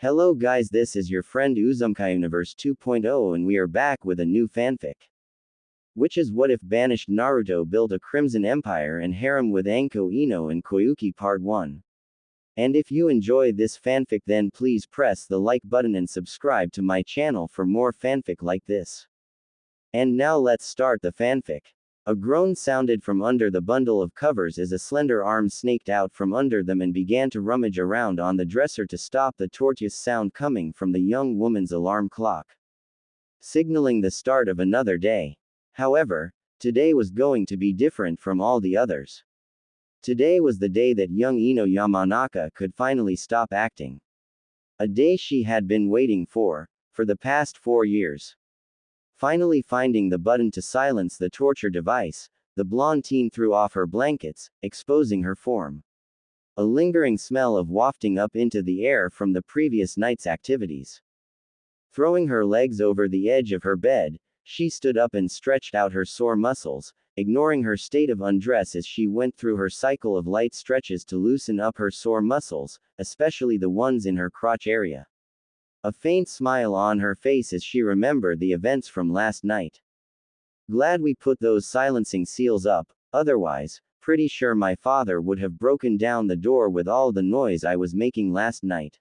Hello guys, this is your friend Uzumkai Universe 2.0 and we are back with a new fanfic. Which is what if Banished Naruto built a Crimson Empire and Harem with Anko, Ino and Koyuki Part 1. And if you enjoy this fanfic then please press the like button and subscribe to my channel for more fanfic like this. And now let's start the fanfic. A groan sounded from under the bundle of covers as a slender arm snaked out from under them and began to rummage around on the dresser to stop the tortuous sound coming from the young woman's alarm clock, signaling the start of another day. However, today was going to be different from all the others. Today was the day that young Ino Yamanaka could finally stop acting. A day she had been waiting for the past 4 years. Finally finding the button to silence the torture device, the blonde teen threw off her blankets, exposing her form. A lingering smell of wafting up into the air from the previous night's activities. Throwing her legs over the edge of her bed, she stood up and stretched out her sore muscles, ignoring her state of undress as she went through her cycle of light stretches to loosen up her sore muscles, especially the ones in her crotch area. A faint smile on her face as she remembered the events from last night. Glad we put those silencing seals up, otherwise, pretty sure my father would have broken down the door with all the noise I was making last night.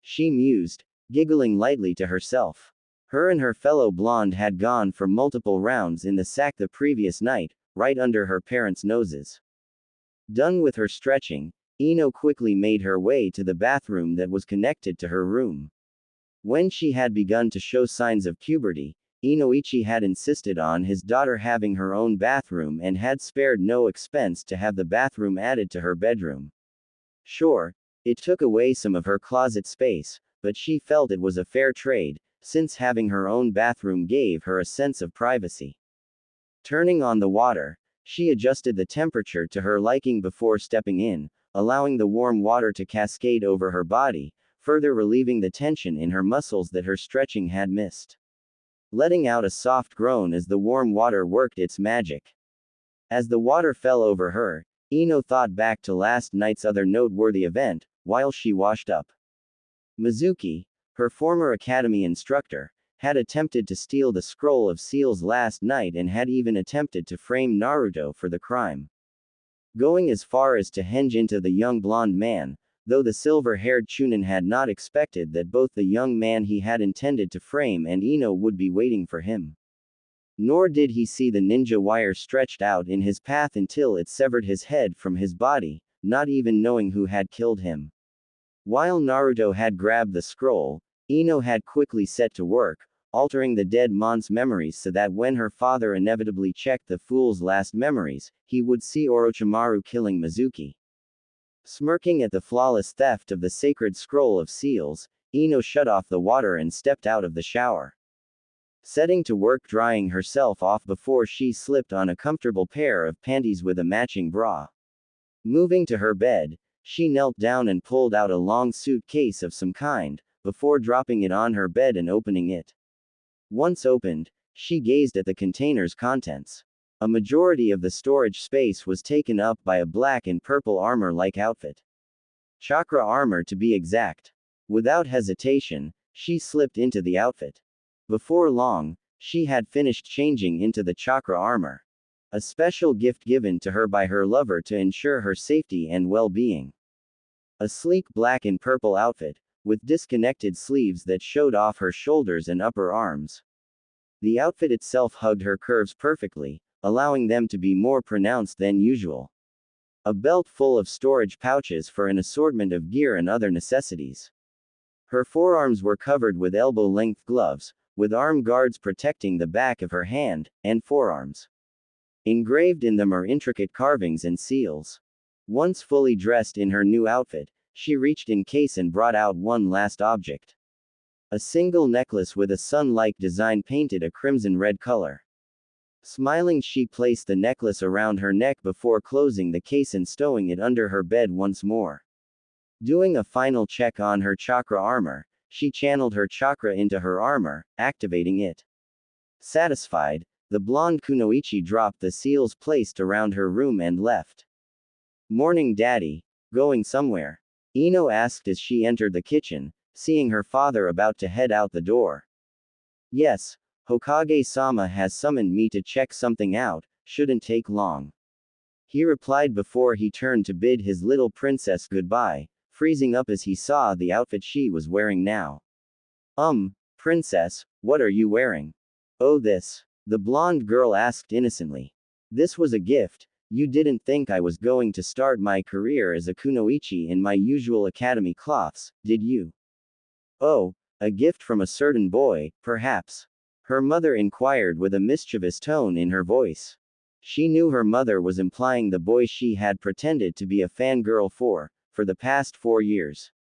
She mused, giggling lightly to herself. Her and her fellow blonde had gone for multiple rounds in the sack the previous night, right under her parents' noses. Done with her stretching, Ino quickly made her way to the bathroom that was connected to her room. When she had begun to show signs of puberty, Inoichi had insisted on his daughter having her own bathroom and had spared no expense to have the bathroom added to her bedroom. Sure, it took away some of her closet space, but she felt it was a fair trade, since having her own bathroom gave her a sense of privacy. Turning on the water, she adjusted the temperature to her liking before stepping in, allowing the warm water to cascade over her body, further relieving the tension in her muscles that her stretching had missed. Letting out a soft groan as the warm water worked its magic. As the water fell over her, Ino thought back to last night's other noteworthy event, while she washed up. Mizuki, her former academy instructor, had attempted to steal the scroll of seals last night and had even attempted to frame Naruto for the crime. Going as far as to henge into the young blonde man, though the silver-haired Chunin had not expected that both the young man he had intended to frame and Ino would be waiting for him. Nor did he see the ninja wire stretched out in his path until it severed his head from his body, not even knowing who had killed him. While Naruto had grabbed the scroll, Ino had quickly set to work, altering the dead mon's memories so that when her father inevitably checked the fool's last memories, he would see Orochimaru killing Mizuki. Smirking at the flawless theft of the sacred scroll of seals, Ino shut off the water and stepped out of the shower. Setting to work drying herself off before she slipped on a comfortable pair of panties with a matching bra. Moving to her bed, she knelt down and pulled out a long suitcase of some kind, before dropping it on her bed and opening it. Once opened, she gazed at the container's contents. A majority of the storage space was taken up by a black and purple armor-like outfit. Chakra armor to be exact. Without hesitation, she slipped into the outfit. Before long, she had finished changing into the chakra armor. A special gift given to her by her lover to ensure her safety and well-being. A sleek black and purple outfit, with disconnected sleeves that showed off her shoulders and upper arms. The outfit itself hugged her curves perfectly, allowing them to be more pronounced than usual. A belt full of storage pouches for an assortment of gear and other necessities. Her forearms were covered with elbow-length gloves, with arm guards protecting the back of her hand and forearms. Engraved in them are intricate carvings and seals. Once fully dressed in her new outfit, she reached in case and brought out one last object. A single necklace with a sun-like design painted a crimson-red color. Smiling, she placed the necklace around her neck before closing the case and stowing it under her bed once more. Doing a final check on her chakra armor, she channeled her chakra into her armor, activating it. Satisfied, the blonde kunoichi dropped the seals placed around her room and left. "Morning, Daddy. Going somewhere?" Ino asked as she entered the kitchen, seeing her father about to head out the door. Yes, Hokage-sama has summoned me to check something out, shouldn't take long. He replied before he turned to bid his little princess goodbye, freezing up as he saw the outfit she was wearing now. Princess, what are you wearing? Oh, this. The blonde girl asked innocently. This was a gift. You didn't think I was going to start my career as a kunoichi in my usual academy cloths, did you? Oh, a gift from a certain boy, perhaps. Her mother inquired with a mischievous tone in her voice. She knew her mother was implying the boy she had pretended to be a fangirl for the past 4 years.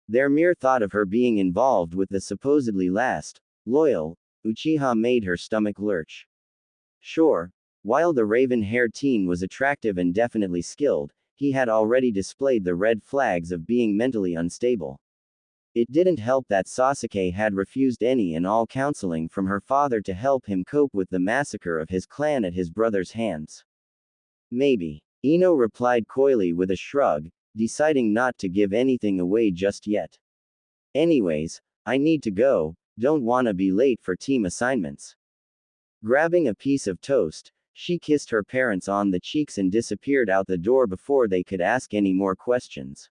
Their mere thought of her being involved with the supposedly last, loyal, Uchiha made her stomach lurch. Sure, while the raven-haired teen was attractive and definitely skilled, he had already displayed the red flags of being mentally unstable. It didn't help that Sasuke had refused any and all counseling from her father to help him cope with the massacre of his clan at his brother's hands. Maybe. Ino replied coyly with a shrug, deciding not to give anything away just yet. Anyways, I need to go, don't wanna be late for team assignments. Grabbing a piece of toast, she kissed her parents on the cheeks and disappeared out the door before they could ask any more questions.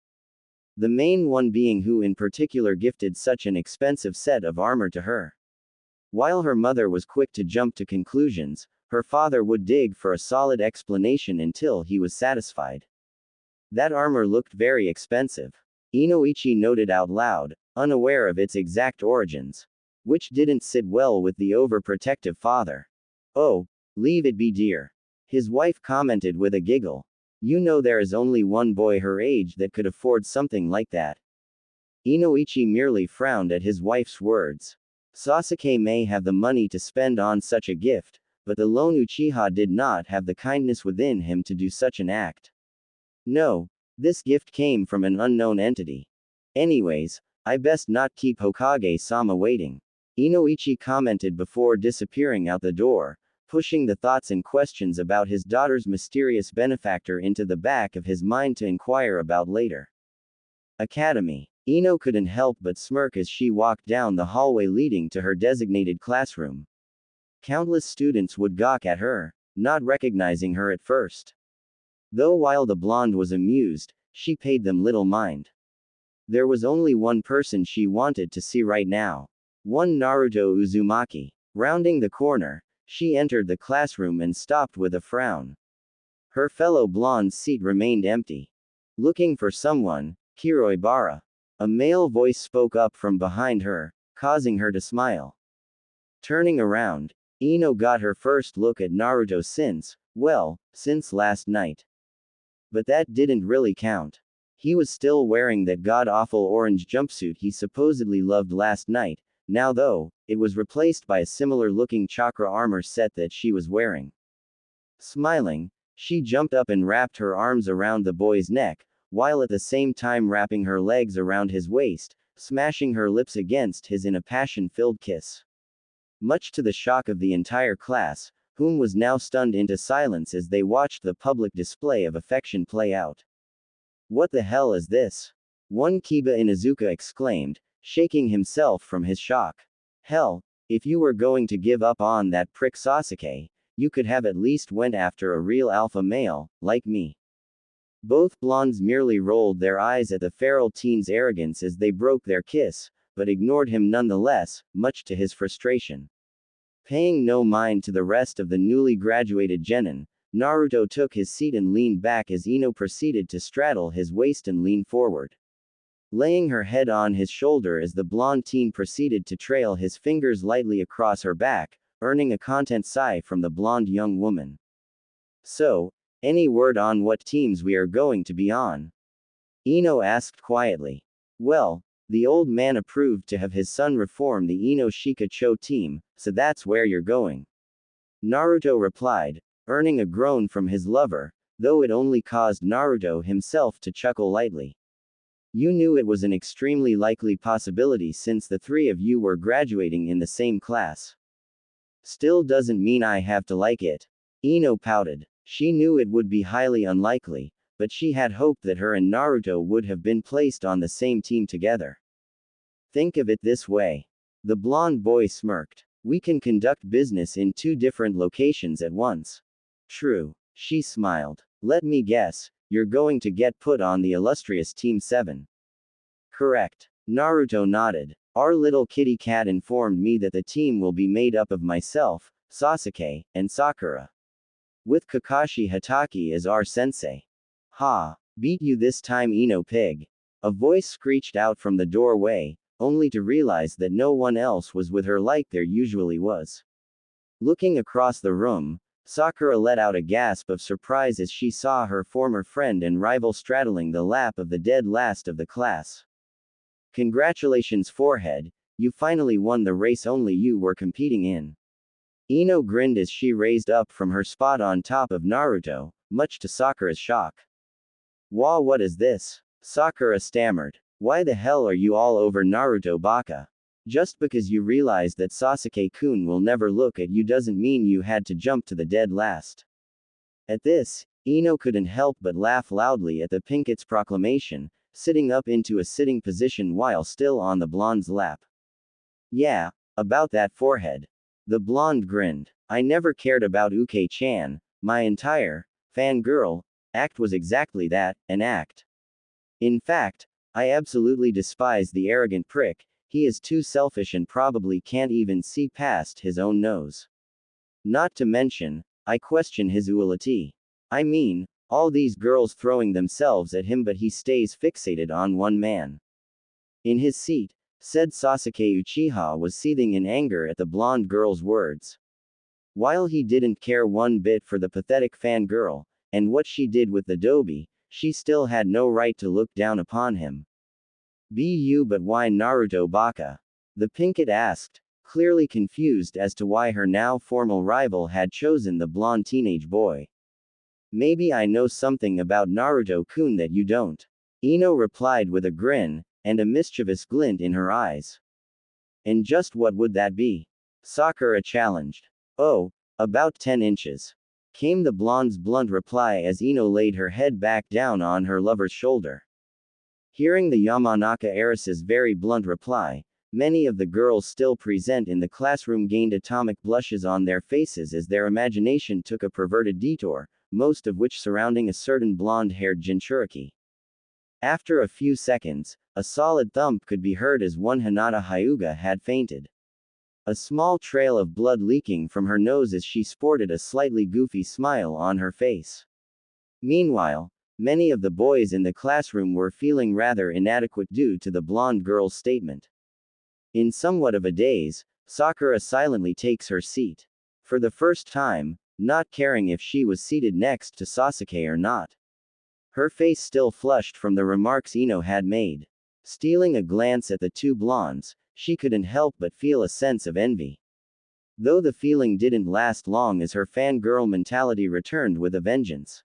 The main one being who in particular gifted such an expensive set of armor to her. While her mother was quick to jump to conclusions, her father would dig for a solid explanation until he was satisfied. That armor looked very expensive. Inoichi noted out loud, unaware of its exact origins. Which didn't sit well with the overprotective father. Oh, leave it be, dear. His wife commented with a giggle. You know there is only one boy her age that could afford something like that. Inoichi merely frowned at his wife's words. Sasuke may have the money to spend on such a gift, but the lone Uchiha did not have the kindness within him to do such an act. No, this gift came from an unknown entity. Anyways, I best not keep Hokage-sama waiting. Inoichi commented before disappearing out the door, pushing the thoughts and questions about his daughter's mysterious benefactor into the back of his mind to inquire about later. Academy. Ino couldn't help but smirk as she walked down the hallway leading to her designated classroom. Countless students would gawk at her, not recognizing her at first. Though while the blonde was amused, she paid them little mind. There was only one person she wanted to see right now. One Naruto Uzumaki. Rounding the corner, she entered the classroom and stopped with a frown. Her fellow blonde's seat remained empty. Looking for someone, Kiroibara. A male voice spoke up from behind her, causing her to smile. Turning around, Ino got her first look at Naruto since last night. But that didn't really count. He was still wearing that god-awful orange jumpsuit he supposedly loved last night. Now though, it was replaced by a similar-looking chakra armor set that she was wearing. Smiling, she jumped up and wrapped her arms around the boy's neck, while at the same time wrapping her legs around his waist, smashing her lips against his in a passion-filled kiss. Much to the shock of the entire class, whom was now stunned into silence as they watched the public display of affection play out. What the hell is this? One Kiba Inuzuka exclaimed, shaking himself from his shock. Hell, if you were going to give up on that prick Sasuke, you could have at least went after a real alpha male, like me. Both blondes merely rolled their eyes at the feral teen's arrogance as they broke their kiss, but ignored him nonetheless, much to his frustration. Paying no mind to the rest of the newly graduated genin, Naruto took his seat and leaned back as Ino proceeded to straddle his waist and lean forward. Laying her head on his shoulder as the blonde teen proceeded to trail his fingers lightly across her back, earning a content sigh from the blonde young woman. So, any word on what teams we are going to be on? Ino asked quietly. Well, the old man approved to have his son reform the Ino Shika Cho team, so that's where you're going. Naruto replied, earning a groan from his lover, though it only caused Naruto himself to chuckle lightly. You knew it was an extremely likely possibility since the three of you were graduating in the same class. Still doesn't mean I have to like it. Ino pouted. She knew it would be highly unlikely, but she had hoped that her and Naruto would have been placed on the same team together. Think of it this way. The blonde boy smirked. We can conduct business in 2 different locations at once. True. She smiled. Let me guess, you're going to get put on the illustrious Team 7. Correct. Naruto nodded. Our little kitty cat informed me that the team will be made up of myself, Sasuke, and Sakura. With Kakashi Hatake as our sensei. Ha! Beat you this time, Ino pig. A voice screeched out from the doorway, only to realize that no one else was with her like there usually was. Looking across the room, Sakura let out a gasp of surprise as she saw her former friend and rival straddling the lap of the dead last of the class. Congratulations, forehead, you finally won the race only you were competing in. Ino grinned as she raised up from her spot on top of Naruto, much to Sakura's shock. Wah, what is this? Sakura stammered. Why the hell are you all over Naruto, baka? Just because you realize that Sasuke-kun will never look at you doesn't mean you had to jump to the dead last. At this, Ino couldn't help but laugh loudly at the Pinket's proclamation, sitting up into a sitting position while still on the blonde's lap. Yeah, about that forehead. The blonde grinned. I never cared about Uke-chan, my entire fangirl act was exactly that, an act. In fact, I absolutely despise the arrogant prick, he is too selfish and probably can't even see past his own nose. Not to mention, I question his utility. I mean, all these girls throwing themselves at him but he stays fixated on one man. In his seat, said Sasuke Uchiha was seething in anger at the blonde girl's words. While he didn't care one bit for the pathetic fangirl, and what she did with the dobi, she still had no right to look down upon him. But why Naruto, baka? The Pinket asked, clearly confused as to why her now formal rival had chosen the blonde teenage boy. Maybe I know something about Naruto-kun that you don't. Ino replied with a grin, and a mischievous glint in her eyes. And just what would that be? Sakura challenged. Oh, about 10 inches. Came the blonde's blunt reply as Ino laid her head back down on her lover's shoulder. Hearing the Yamanaka heiress's very blunt reply, many of the girls still present in the classroom gained atomic blushes on their faces as their imagination took a perverted detour, most of which surrounding a certain blonde-haired Jinchuriki. After a few seconds, a solid thump could be heard as one Hinata Hyuga had fainted. A small trail of blood leaking from her nose as she sported a slightly goofy smile on her face. Meanwhile, many of the boys in the classroom were feeling rather inadequate due to the blonde girl's statement. In somewhat of a daze, Sakura silently takes her seat. For the first time, not caring if she was seated next to Sasuke or not. Her face still flushed from the remarks Ino had made. Stealing a glance at the two blondes, she couldn't help but feel a sense of envy. Though the feeling didn't last long as her fangirl mentality returned with a vengeance.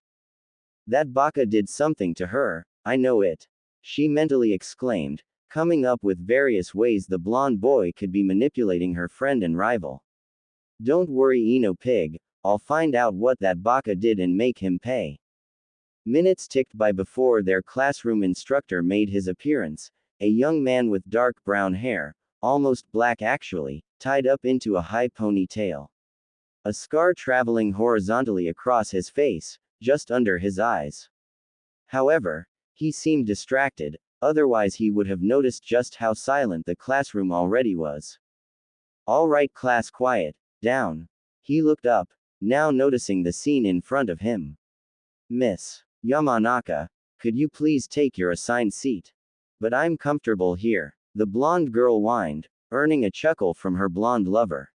That baka did something to her, I know it. She mentally exclaimed, coming up with various ways the blonde boy could be manipulating her friend and rival. Don't worry, Ino pig, I'll find out what that baka did and make him pay. Minutes ticked by before their classroom instructor made his appearance, a young man with dark brown hair, almost black actually, tied up into a high ponytail. A scar traveling horizontally across his face, just under his eyes. However, he seemed distracted, otherwise he would have noticed just how silent the classroom already was. All right, class, quiet, down. He looked up, now noticing the scene in front of him. Miss Yamanaka, could you please take your assigned seat? But I'm comfortable here, the blonde girl whined, earning a chuckle from her blonde lover.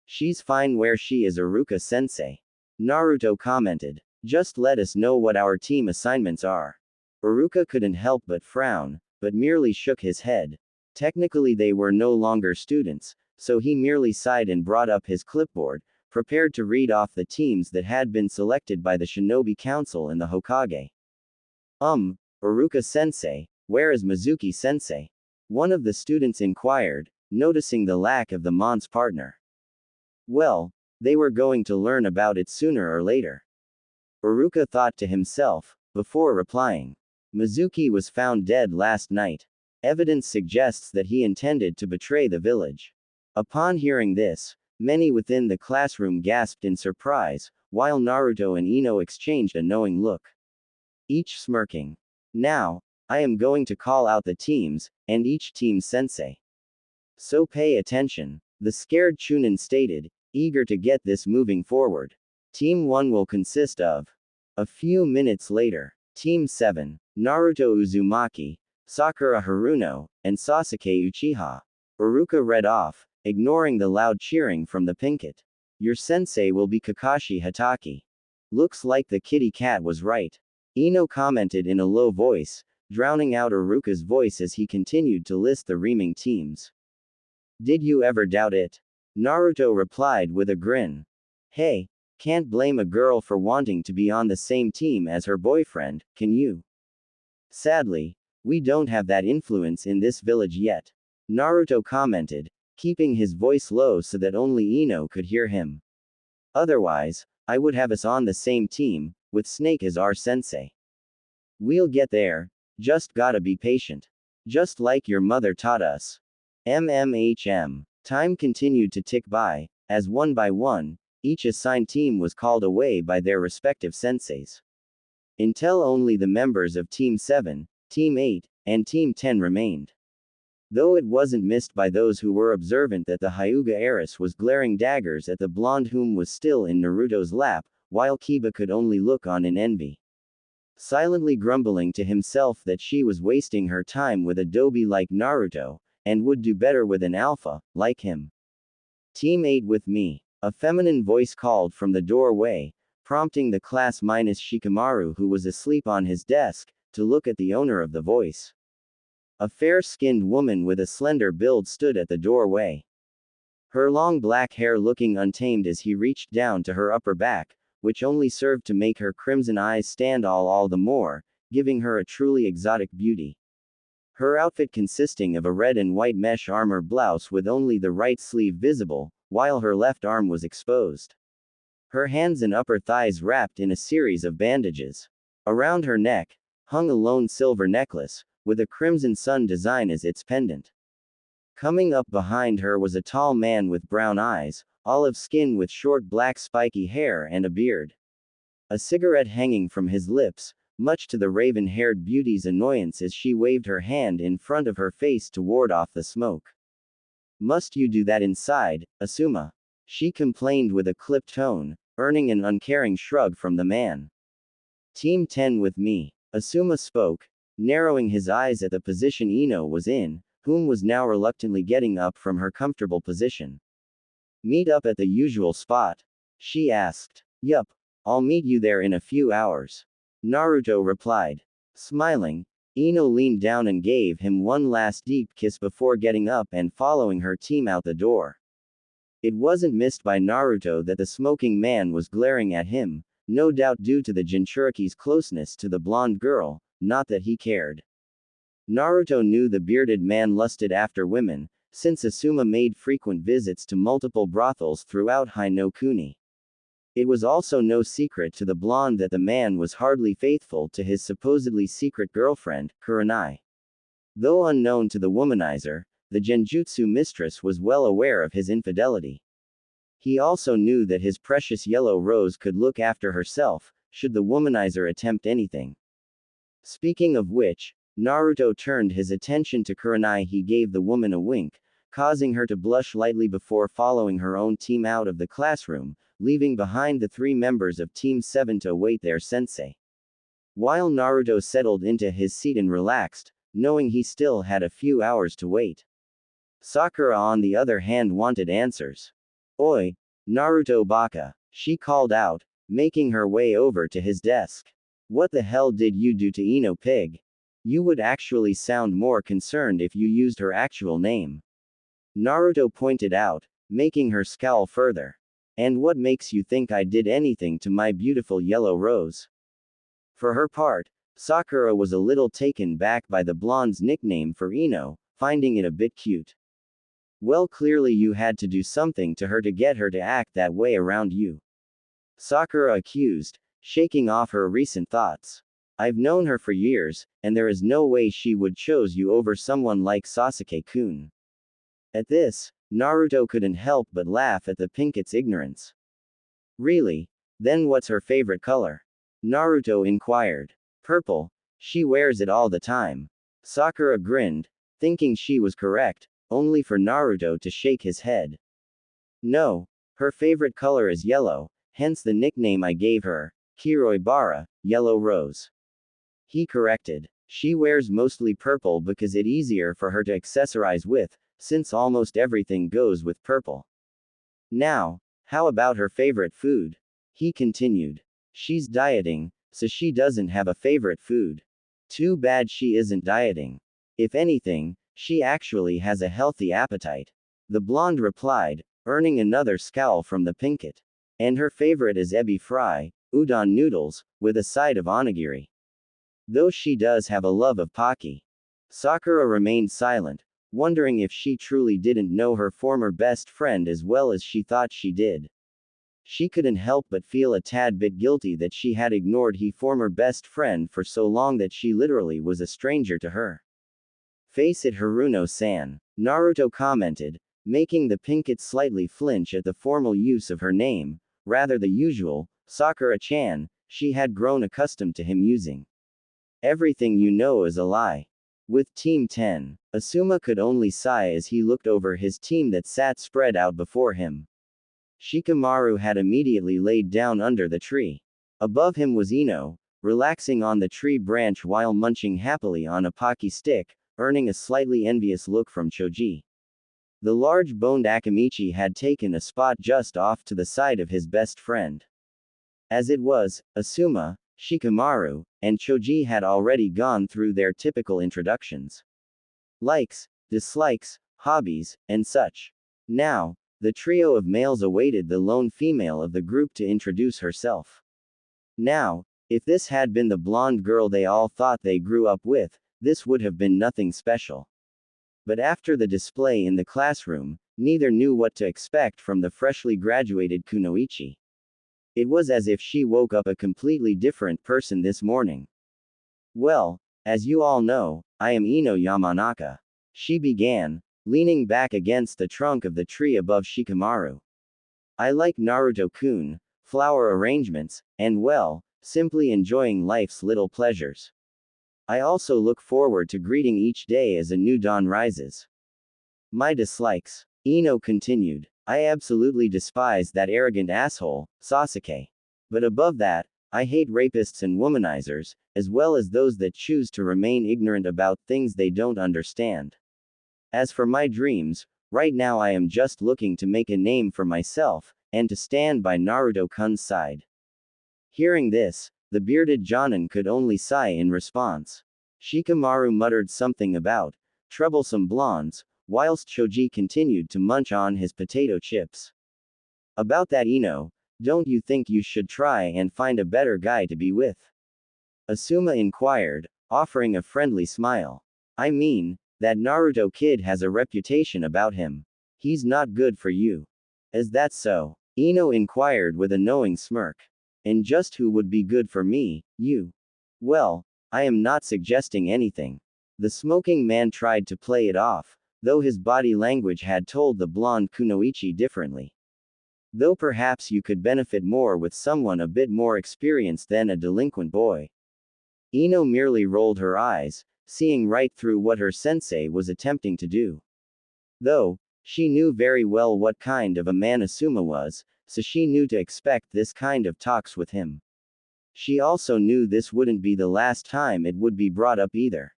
She's fine where she is, Iruka-sensei. Naruto commented. Just let us know what our team assignments are. Iruka couldn't help but frown, but merely shook his head. Technically they were no longer students, so he merely sighed and brought up his clipboard, prepared to read off the teams that had been selected by the Shinobi Council and the Hokage. Iruka-sensei, where is Mizuki-sensei? One of the students inquired, noticing the lack of the Mon's partner. Well, they were going to learn about it sooner or later. Iruka thought to himself, before replying. Mizuki was found dead last night. Evidence suggests that he intended to betray the village. Upon hearing this, many within the classroom gasped in surprise, while Naruto and Ino exchanged a knowing look, each smirking. Now, I am going to call out the teams, and each team's sensei. So pay attention, the scared Chunin stated, eager to get this moving forward. Team 1 will consist of. A few minutes later, Team 7, Naruto Uzumaki, Sakura Haruno, and Sasuke Uchiha. Iruka read off, ignoring the loud cheering from the Pinkett. Your sensei will be Kakashi Hatake. Looks like the kitty cat was right. Ino commented in a low voice, drowning out Iruka's voice as he continued to list the reaming teams. Did you ever doubt it? Naruto replied with a grin. Hey, can't blame a girl for wanting to be on the same team as her boyfriend, can you? Sadly, we don't have that influence in this village yet. Naruto commented, keeping his voice low so that only Ino could hear him. Otherwise, I would have us on the same team, with Snake as our sensei. We'll get there, just gotta be patient. Just like your mother taught us. MMHM. Time continued to tick by, as one by one, each assigned team was called away by their respective senseis. Until only the members of Team 7, Team 8, and Team 10 remained. Though it wasn't missed by those who were observant that the Hyuga heiress was glaring daggers at the blonde whom was still in Naruto's lap, while Kiba could only look on in envy. Silently grumbling to himself that she was wasting her time with a doby like Naruto, and would do better with an alpha, like him. Team 8 with me. A feminine voice called from the doorway, prompting the class minus Shikamaru who was asleep on his desk, to look at the owner of the voice. A fair-skinned woman with a slender build stood at the doorway. Her long black hair looking untamed as he reached down to her upper back, which only served to make her crimson eyes stand all the more, giving her a truly exotic beauty. Her outfit consisting of a red and white mesh armor blouse with only the right sleeve visible, while her left arm was exposed. Her hands and upper thighs wrapped in a series of bandages. Around her neck, hung a lone silver necklace, with a crimson sun design as its pendant. Coming up behind her was a tall man with brown eyes, olive skin with short black spiky hair and a beard. A cigarette hanging from his lips, much to the raven-haired beauty's annoyance as she waved her hand in front of her face to ward off the smoke. Must you do that inside, Asuma? She complained with a clipped tone, earning an uncaring shrug from the man. Team 10 with me, Asuma spoke, narrowing his eyes at the position Ino was in, whom was now reluctantly getting up from her comfortable position. Meet up at the usual spot? She asked. Yup, I'll meet you there in a few hours. Naruto replied. Smiling, Ino leaned down and gave him one last deep kiss before getting up and following her team out the door. It wasn't missed by Naruto that the smoking man was glaring at him, no doubt due to the Jinchuriki's closeness to the blonde girl, not that he cared. Naruto knew the bearded man lusted after women, since Asuma made frequent visits to multiple brothels throughout High no Kuni. It was also no secret to the blonde that the man was hardly faithful to his supposedly secret girlfriend, Kurenai. Though unknown to the womanizer, the Genjutsu mistress was well aware of his infidelity. He also knew that his precious yellow rose could look after herself, should the womanizer attempt anything. Speaking of which, Naruto turned his attention to Kurenai. He gave the woman a wink, causing her to blush lightly before following her own team out of the classroom, leaving behind the 3 members of Team 7 to await their sensei. While Naruto settled into his seat and relaxed, knowing he still had a few hours to wait. Sakura on the other hand wanted answers. Oi, Naruto baka, she called out, making her way over to his desk. What the hell did you do to Ino pig? You would actually sound more concerned if you used her actual name. Naruto pointed out, making her scowl further. And what makes you think I did anything to my beautiful yellow rose? For her part, Sakura was a little taken back by the blonde's nickname for Ino, finding it a bit cute. Well, clearly you had to do something to her to get her to act that way around you. Sakura accused, shaking off her recent thoughts. I've known her for years, and there is no way she would choose you over someone like Sasuke-kun. At this, Naruto couldn't help but laugh at the Pinket's ignorance. Really? Then what's her favorite color? Naruto inquired. Purple. She wears it all the time. Sakura grinned, thinking she was correct, only for Naruto to shake his head. No, her favorite color is yellow, hence the nickname I gave her, Kiroibara, Yellow Rose. He corrected. She wears mostly purple because it's easier for her to accessorize with, since almost everything goes with purple. Now, how about her favorite food? He continued. She's dieting, so she doesn't have a favorite food. Too bad she isn't dieting. If anything, she actually has a healthy appetite. The blonde replied, earning another scowl from the Pinket. And her favorite is ebi fry, udon noodles, with a side of onigiri. Though she does have a love of pocky. Sakura remained silent, wondering if she truly didn't know her former best friend as well as she thought she did. She couldn't help but feel a tad bit guilty that she had ignored her former best friend for so long that she literally was a stranger to her. Face it, Haruno-san, Naruto commented, making the Pinket slightly flinch at the formal use of her name, rather the usual, Sakura-chan, she had grown accustomed to him using. Everything you know is a lie. With Team 10, Asuma could only sigh as he looked over his team that sat spread out before him. Shikamaru had immediately laid down under the tree. Above him was Ino, relaxing on the tree branch while munching happily on a pocky stick, earning a slightly envious look from Choji. The large-boned Akamichi had taken a spot just off to the side of his best friend. As it was, Asuma, Shikamaru, and Choji had already gone through their typical introductions. Likes, dislikes, hobbies, and such. Now, the trio of males awaited the lone female of the group to introduce herself. Now, if this had been the blonde girl they all thought they grew up with, this would have been nothing special. But after the display in the classroom, neither knew what to expect from the freshly graduated Kunoichi. It was as if she woke up a completely different person this morning. Well, as you all know, I am Ino Yamanaka. She began, leaning back against the trunk of the tree above Shikamaru. I like Naruto-kun, flower arrangements, and well, simply enjoying life's little pleasures. I also look forward to greeting each day as a new dawn rises. My dislikes. Ino continued. I absolutely despise that arrogant asshole, Sasuke. But above that, I hate rapists and womanizers, as well as those that choose to remain ignorant about things they don't understand. As for my dreams, right now I am just looking to make a name for myself, and to stand by Naruto-kun's side. Hearing this, the bearded Jonin could only sigh in response. Shikamaru muttered something about troublesome blondes, whilst Choji continued to munch on his potato chips. About that Ino, don't you think you should try and find a better guy to be with? Asuma inquired, offering a friendly smile. I mean, that Naruto kid has a reputation about him. He's not good for you. Is that so? Ino inquired with a knowing smirk. And just who would be good for me, you? Well, I am not suggesting anything. The smoking man tried to play it off, though his body language had told the blonde Kunoichi differently. Though perhaps you could benefit more with someone a bit more experienced than a delinquent boy. Ino merely rolled her eyes, seeing right through what her sensei was attempting to do. Though, she knew very well what kind of a man Asuma was, so she knew to expect this kind of talks with him. She also knew this wouldn't be the last time it would be brought up either.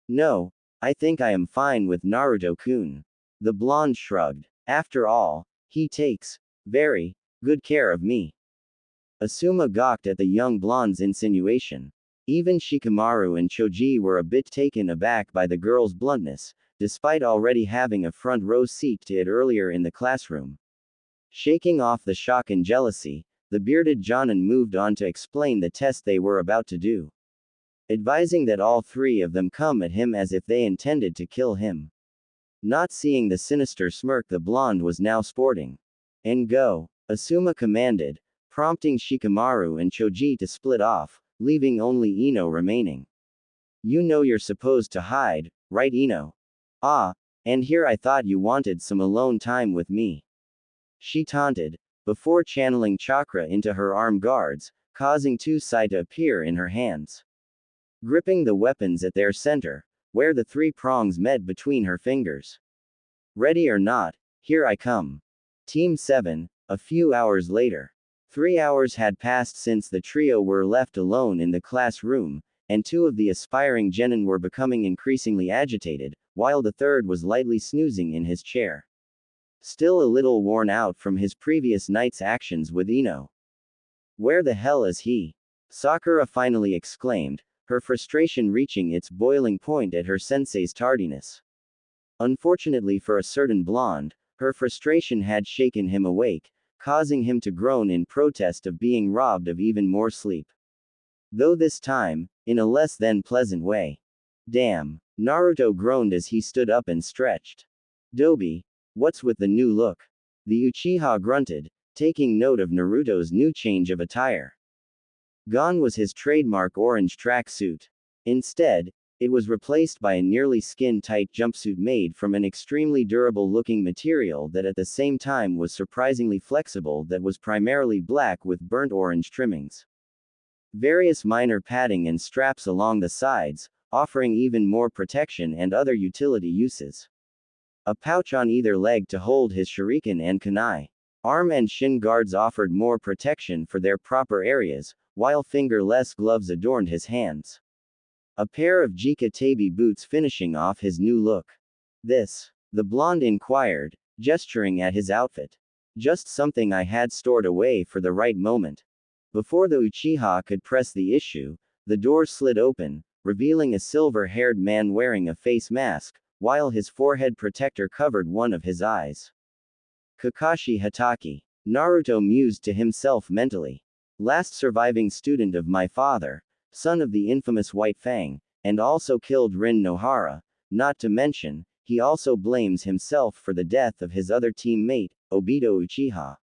No, I think I am fine with Naruto-kun. The blonde shrugged. After all, he takes very good care of me. Asuma gawked at the young blonde's insinuation. Even Shikamaru and Choji were a bit taken aback by the girl's bluntness, despite already having a front row seat to it earlier in the classroom. Shaking off the shock and jealousy, the bearded Jonin moved on to explain the test they were about to do. Advising that all three of them come at him as if they intended to kill him. Not seeing the sinister smirk the blonde was now sporting. And go, Asuma commanded, prompting Shikamaru and Choji to split off, leaving only Ino remaining. You know you're supposed to hide, right Ino? Ah, and here I thought you wanted some alone time with me. She taunted, before channeling chakra into her arm guards, causing two sai to appear in her hands. Gripping the weapons at their center, where the three prongs met between her fingers. Ready or not, here I come. Team 7, a few hours later. 3 hours had passed since the trio were left alone in the classroom, and two of the aspiring genin were becoming increasingly agitated, while the third was lightly snoozing in his chair. Still a little worn out from his previous night's actions with Ino. Where the hell is he? Sakura finally exclaimed, her frustration reaching its boiling point at her sensei's tardiness. Unfortunately for a certain blonde, her frustration had shaken him awake, causing him to groan in protest of being robbed of even more sleep. Though this time, in a less than pleasant way. Damn, Naruto groaned as he stood up and stretched. Dobi, what's with the new look? The Uchiha grunted, taking note of Naruto's new change of attire. Gone was his trademark orange tracksuit. Instead, it was replaced by a nearly skin-tight jumpsuit made from an extremely durable-looking material that at the same time was surprisingly flexible, that was primarily black with burnt orange trimmings. Various minor padding and straps along the sides, offering even more protection and other utility uses. A pouch on either leg to hold his shuriken and kunai. Arm and shin guards offered more protection for their proper areas, while fingerless gloves adorned his hands. A pair of Jika Tabi boots finishing off his new look. This, the blonde inquired, gesturing at his outfit. Just something I had stored away for the right moment. Before the Uchiha could press the issue, the door slid open, revealing a silver-haired man wearing a face mask, while his forehead protector covered one of his eyes. Kakashi Hatake. Naruto mused to himself mentally. Last surviving student of my father, son of the infamous White Fang, and also killed Rin Nohara, not to mention, he also blames himself for the death of his other teammate, Obito Uchiha.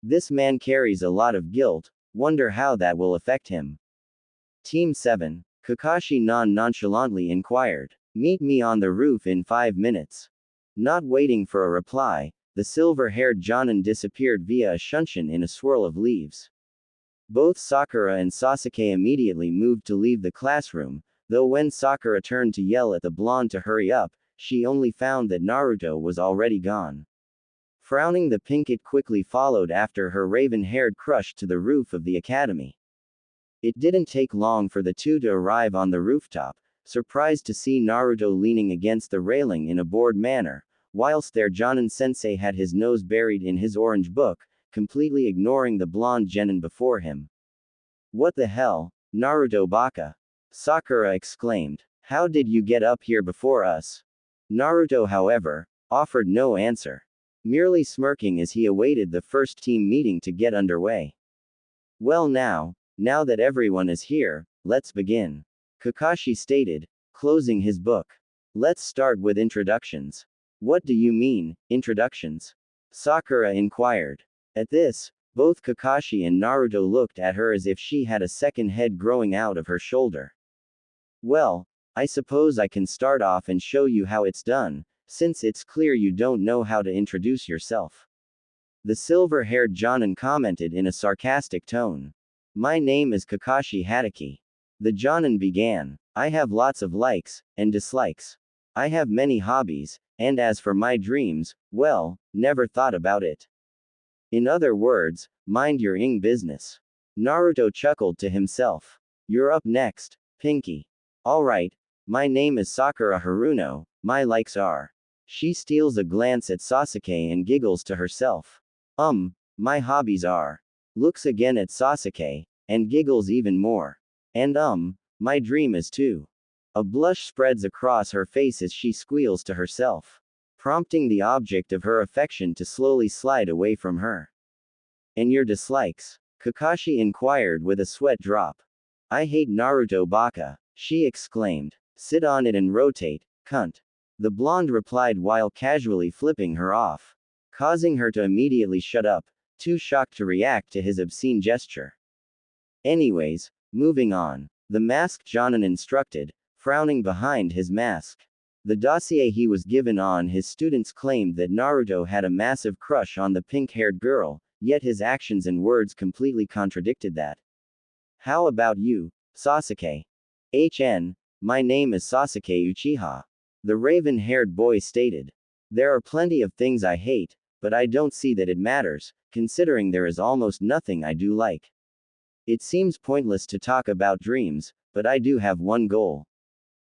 This man carries a lot of guilt, wonder how that will affect him. Team 7, Kakashi nonchalantly inquired. Meet me on the roof in 5 minutes. Not waiting for a reply, the silver-haired Jonin disappeared via a shunshin in a swirl of leaves. Both Sakura and Sasuke immediately moved to leave the classroom, though when Sakura turned to yell at the blonde to hurry up, she only found that Naruto was already gone. Frowning, the Pinkett quickly followed after her raven-haired crush to the roof of the academy. It didn't take long for the two to arrive on the rooftop, surprised to see Naruto leaning against the railing in a bored manner, whilst their Jonin sensei had his nose buried in his orange book, completely ignoring the blonde genin before him. What the hell, Naruto baka? Sakura exclaimed. How did you get up here before us? Naruto, however, offered no answer, merely smirking as he awaited the first team meeting to get underway. Well now that everyone is here, let's begin. Kakashi stated, closing his book. Let's start with introductions. What do you mean, introductions? Sakura inquired. At this, both Kakashi and Naruto looked at her as if she had a second head growing out of her shoulder. Well, I suppose I can start off and show you how it's done, since it's clear you don't know how to introduce yourself. The silver-haired Jonin commented in a sarcastic tone. My name is Kakashi Hatake. The Jonin began. I have lots of likes and dislikes. I have many hobbies, and as for my dreams, well, never thought about it. In other words, mind your ing business. Naruto chuckled to himself. You're up next, Pinky. Alright, my name is Sakura Haruno, my likes are. She steals a glance at Sasuke and giggles to herself. My hobbies are. Looks again at Sasuke, and giggles even more. And my dream is too. A blush spreads across her face as she squeals to herself, prompting the object of her affection to slowly slide away from her. And your dislikes? Kakashi inquired with a sweat drop. I hate Naruto baka, she exclaimed. Sit on it and rotate, cunt. The blonde replied while casually flipping her off, causing her to immediately shut up, too shocked to react to his obscene gesture. Anyways, Moving on. The masked Jonin instructed, frowning behind his mask. The dossier he was given on his students claimed that Naruto had a massive crush on the pink-haired girl, yet his actions and words completely contradicted that. How about you, Sasuke? My name is Sasuke Uchiha. The raven-haired boy stated. There are plenty of things I hate, but I don't see that it matters, considering there is almost nothing I do like. It seems pointless to talk about dreams, but I do have one goal.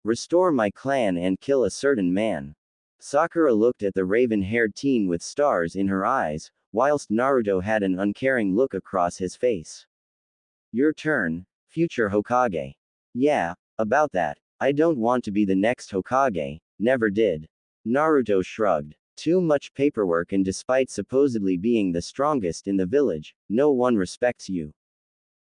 Restore my clan and kill a certain man. Sakura looked at the raven-haired teen with stars in her eyes, whilst Naruto had an uncaring look across his face. Your turn, future Hokage. Yeah, about that. I don't want to be the next Hokage, never did. Naruto shrugged. Too much paperwork, and despite supposedly being the strongest in the village, no one respects you.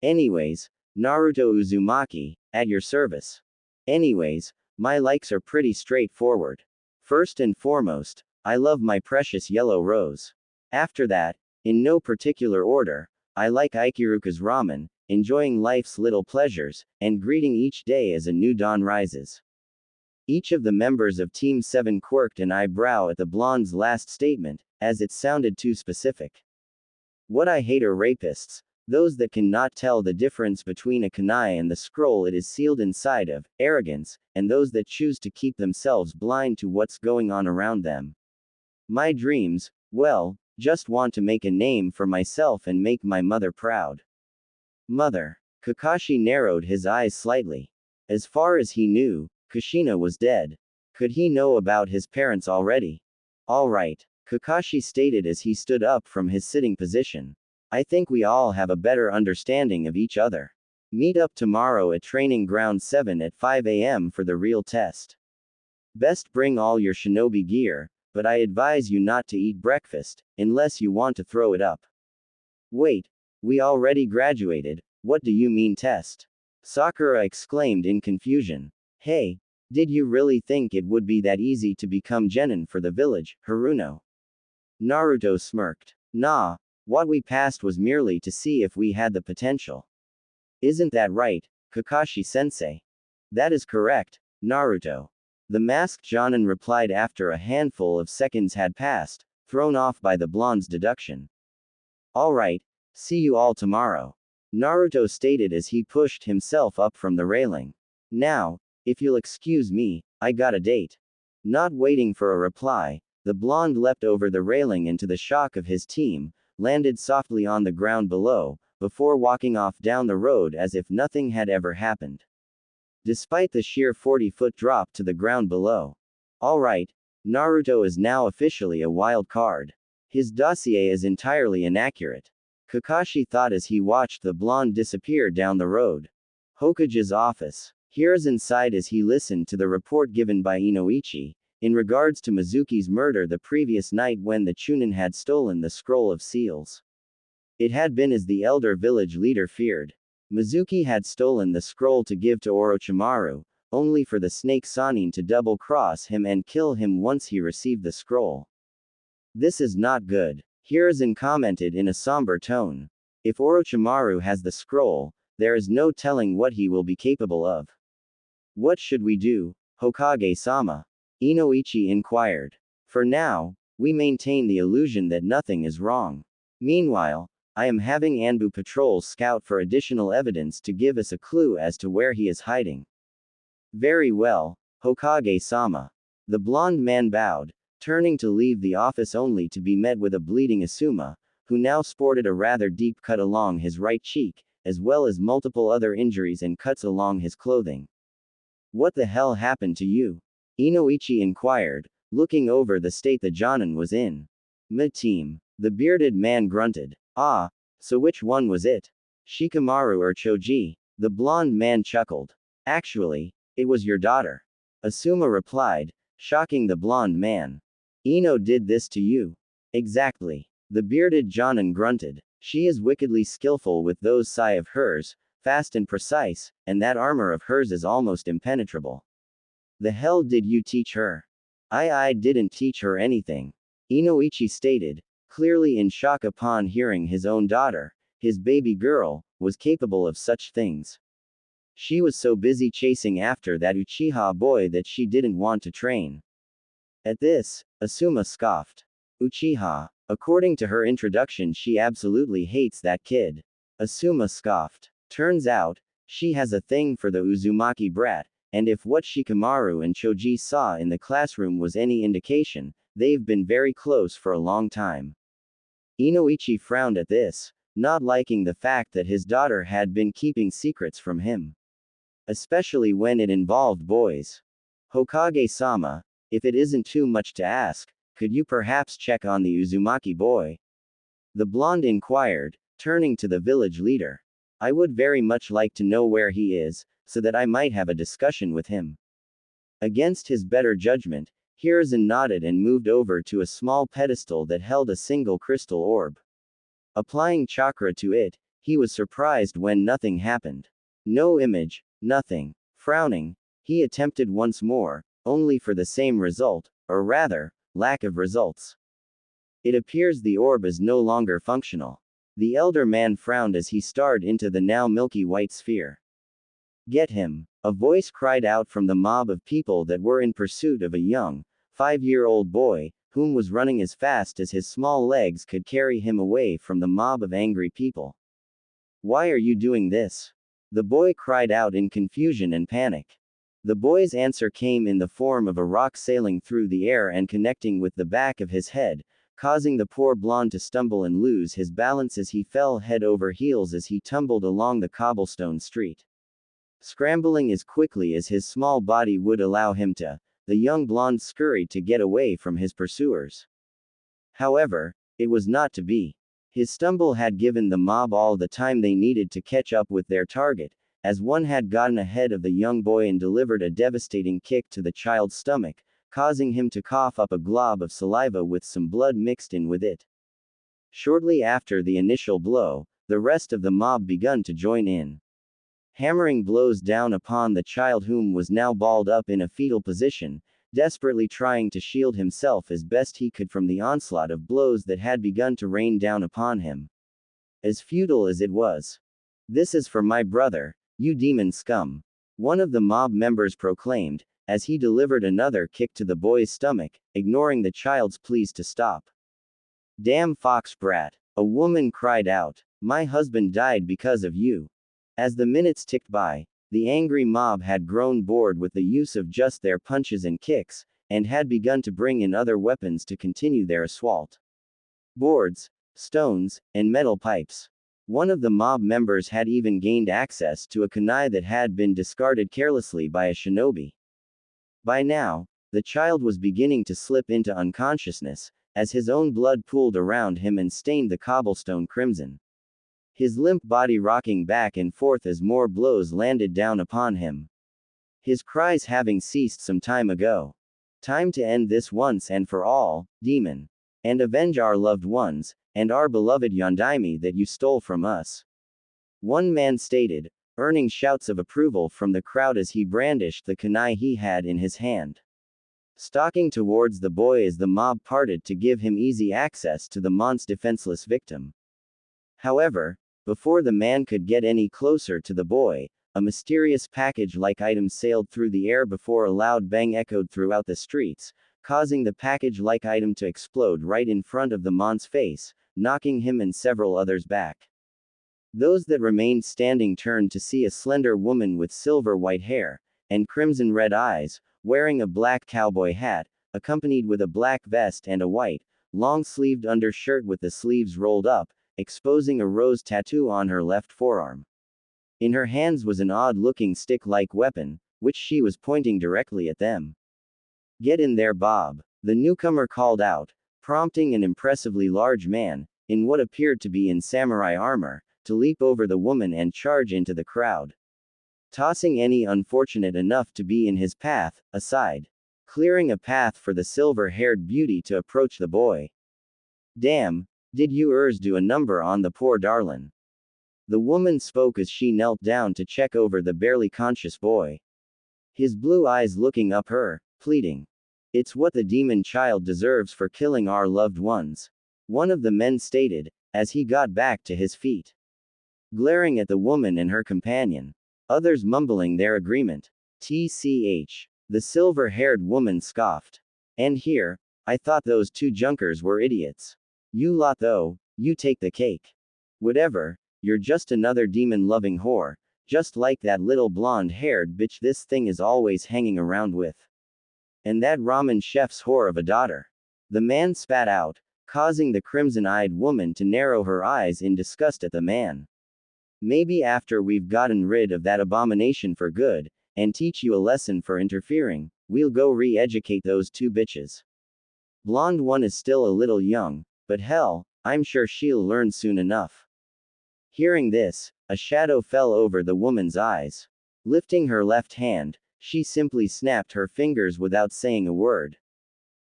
Anyways, Naruto Uzumaki, at your service. Anyways, my likes are pretty straightforward. First and foremost, I love my precious yellow rose. After that, in no particular order, I like Ikiruka's ramen, enjoying life's little pleasures, and greeting each day as a new dawn rises. Each of the members of Team 7 quirked an eyebrow at the blonde's last statement, as it sounded too specific. What I hate are rapists, those that cannot tell the difference between a kunai and the scroll it is sealed inside of, arrogance, and those that choose to keep themselves blind to what's going on around them. My dreams, well, just want to make a name for myself and make my mother proud. Mother. Kakashi narrowed his eyes slightly. As far as he knew, Kushina was dead. Could he know about his parents already? All right, Kakashi stated as he stood up from his sitting position. I think we all have a better understanding of each other. Meet up tomorrow at Training Ground 7 at 5 a.m. for the real test. Best bring all your shinobi gear, but I advise you not to eat breakfast, unless you want to throw it up. Wait, we already graduated, what do you mean test? Sakura exclaimed in confusion. Hey, did you really think it would be that easy to become genin for the village, Haruno? Naruto smirked. Nah. What we passed was merely to see if we had the potential. Isn't that right, Kakashi-sensei? That is correct, Naruto. The masked Jonin replied after a handful of seconds had passed, thrown off by the blonde's deduction. Alright, see you all tomorrow. Naruto stated as he pushed himself up from the railing. Now, if you'll excuse me, I got a date. Not waiting for a reply, the blonde leapt over the railing and to the shock of his team, landed softly on the ground below, before walking off down the road as if nothing had ever happened. Despite the sheer 40-foot drop to the ground below. Alright, Naruto is now officially a wild card. His dossier is entirely inaccurate. Kakashi thought as he watched the blonde disappear down the road. Hokage's office. Hiruzen sighed as he listened to the report given by Inoichi, in regards to Mizuki's murder the previous night when the Chunin had stolen the scroll of seals. It had been as the elder village leader feared. Mizuki had stolen the scroll to give to Orochimaru, only for the snake Sanin to double-cross him and kill him once he received the scroll. This is not good, Hiruzen commented in a somber tone. If Orochimaru has the scroll, there is no telling what he will be capable of. What should we do, Hokage-sama? Inoichi inquired. For now, we maintain the illusion that nothing is wrong. Meanwhile, I am having Anbu patrols scout for additional evidence to give us a clue as to where he is hiding. Very well, Hokage-sama. The blonde man bowed, turning to leave the office only to be met with a bleeding Asuma, who now sported a rather deep cut along his right cheek, as well as multiple other injuries and cuts along his clothing. What the hell happened to you? Inoichi inquired, looking over the state the Jonin was in. Team. The bearded man grunted. Ah, so which one was it? Shikamaru or Choji? The blonde man chuckled. Actually, it was your daughter. Asuma replied, shocking the blonde man. Ino did this to you. Exactly. The bearded Jonin grunted. She is wickedly skillful with those sai of hers, fast and precise, and that armor of hers is almost impenetrable. The hell did you teach her? I didn't teach her anything. Inoichi stated, clearly in shock upon hearing his own daughter, his baby girl, was capable of such things. She was so busy chasing after that Uchiha boy that she didn't want to train. At this, Asuma scoffed. Uchiha. According to her introduction, she absolutely hates that kid. Asuma scoffed. Turns out, she has a thing for the Uzumaki brat, and if what Shikamaru and Choji saw in the classroom was any indication, they've been very close for a long time. Inoichi frowned at this, not liking the fact that his daughter had been keeping secrets from him. Especially when it involved boys. Hokage-sama, if it isn't too much to ask, could you perhaps check on the Uzumaki boy? The blonde inquired, turning to the village leader. I would very much like to know where he is, so that I might have a discussion with him. Against his better judgment, Hiruzen nodded and moved over to a small pedestal that held a single crystal orb. Applying chakra to it, he was surprised when nothing happened. No image, nothing. Frowning, he attempted once more, only for the same result, or rather, lack of results. It appears the orb is no longer functional. The elder man frowned as he stared into the now milky white sphere. Get him! A voice cried out from the mob of people that were in pursuit of a young, 5-year-old boy, whom was running as fast as his small legs could carry him away from the mob of angry people. Why are you doing this? The boy cried out in confusion and panic. The boy's answer came in the form of a rock sailing through the air and connecting with the back of his head, causing the poor blonde to stumble and lose his balance as he fell head over heels as he tumbled along the cobblestone street. Scrambling as quickly as his small body would allow him to, the young blonde scurried to get away from his pursuers. However, it was not to be. His stumble had given the mob all the time they needed to catch up with their target, as one had gotten ahead of the young boy and delivered a devastating kick to the child's stomach, causing him to cough up a glob of saliva with some blood mixed in with it. Shortly after the initial blow, the rest of the mob begun to join in. Hammering blows down upon the child, whom was now balled up in a fetal position, desperately trying to shield himself as best he could from the onslaught of blows that had begun to rain down upon him. As futile as it was. This is for my brother, you demon scum. One of the mob members proclaimed, as he delivered another kick to the boy's stomach, ignoring the child's pleas to stop. Damn fox brat. A woman cried out. My husband died because of you. As the minutes ticked by, the angry mob had grown bored with the use of just their punches and kicks, and had begun to bring in other weapons to continue their assault. Boards, stones, and metal pipes. One of the mob members had even gained access to a kunai that had been discarded carelessly by a shinobi. By now, the child was beginning to slip into unconsciousness, as his own blood pooled around him and stained the cobblestone crimson. His limp body rocking back and forth as more blows landed down upon him. His cries having ceased some time ago. Time to end this once and for all, demon. And avenge our loved ones, and our beloved Yondaime that you stole from us. One man stated, earning shouts of approval from the crowd as he brandished the kunai he had in his hand. Stalking towards the boy as the mob parted to give him easy access to the mon's defenseless victim. However, before the man could get any closer to the boy, a mysterious package-like item sailed through the air before a loud bang echoed throughout the streets, causing the package-like item to explode right in front of the mon's face, knocking him and several others back. Those that remained standing turned to see a slender woman with silver-white hair, and crimson-red eyes, wearing a black cowboy hat, accompanied with a black vest and a white, long-sleeved undershirt with the sleeves rolled up, exposing a rose tattoo on her left forearm. In her hands was an odd-looking stick-like weapon, which she was pointing directly at them. Get in there, Bob, the newcomer called out, prompting an impressively large man, in what appeared to be in samurai armor, to leap over the woman and charge into the crowd. Tossing any unfortunate enough to be in his path, aside. Clearing a path for the silver-haired beauty to approach the boy. Damn, did you do a number on the poor darlin'? The woman spoke as she knelt down to check over the barely conscious boy. His blue eyes looking up her, pleading. It's what the demon child deserves for killing our loved ones. One of the men stated, as he got back to his feet. Glaring at the woman and her companion. others mumbling their agreement. TCH. The silver-haired woman scoffed. And here, I thought those two junkers were idiots. You lot though, you take the cake. Whatever, you're just another demon-loving whore, just like that little blonde-haired bitch this thing is always hanging around with. And that ramen chef's whore of a daughter. The man spat out, causing the crimson-eyed woman to narrow her eyes in disgust at the man. Maybe after we've gotten rid of that abomination for good, and teach you a lesson for interfering, we'll go re-educate those two bitches. Blonde one is still a little young, but hell, I'm sure she'll learn soon enough. Hearing this, a shadow fell over the woman's eyes. Lifting her left hand, she simply snapped her fingers without saying a word.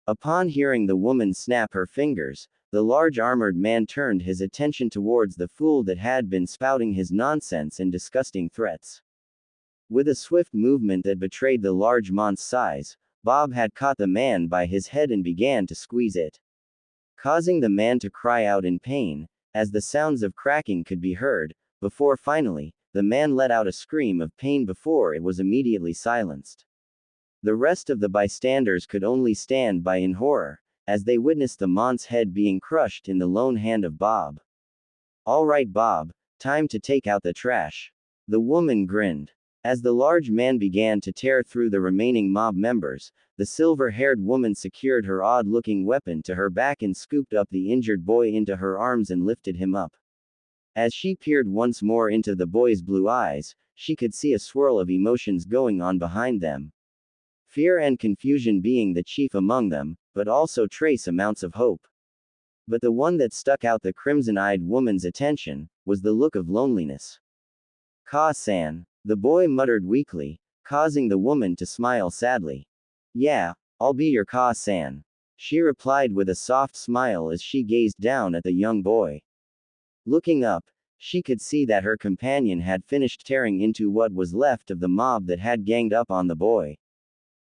Upon hearing the woman snap her fingers, the large armored man turned his attention towards the fool that had been spouting his nonsense and disgusting threats. With a swift movement that betrayed the large man's size, Bob had caught the man by his head and began to squeeze it, causing the man to cry out in pain, as the sounds of cracking could be heard, before finally, the man let out a scream of pain before it was immediately silenced. The rest of the bystanders could only stand by in horror, as they witnessed the man's head being crushed in the lone hand of Bob. All right, Bob, time to take out the trash. The woman grinned. As the large man began to tear through the remaining mob members, the silver-haired woman secured her odd-looking weapon to her back and scooped up the injured boy into her arms and lifted him up. As she peered once more into the boy's blue eyes, she could see a swirl of emotions going on behind them. Fear and confusion being the chief among them, but also trace amounts of hope. But the one that stuck out the crimson-eyed woman's attention, was the look of loneliness. Ka-san, the boy muttered weakly, causing the woman to smile sadly. Yeah, I'll be your Ka-san. She replied with a soft smile as she gazed down at the young boy. Looking up, she could see that her companion had finished tearing into what was left of the mob that had ganged up on the boy.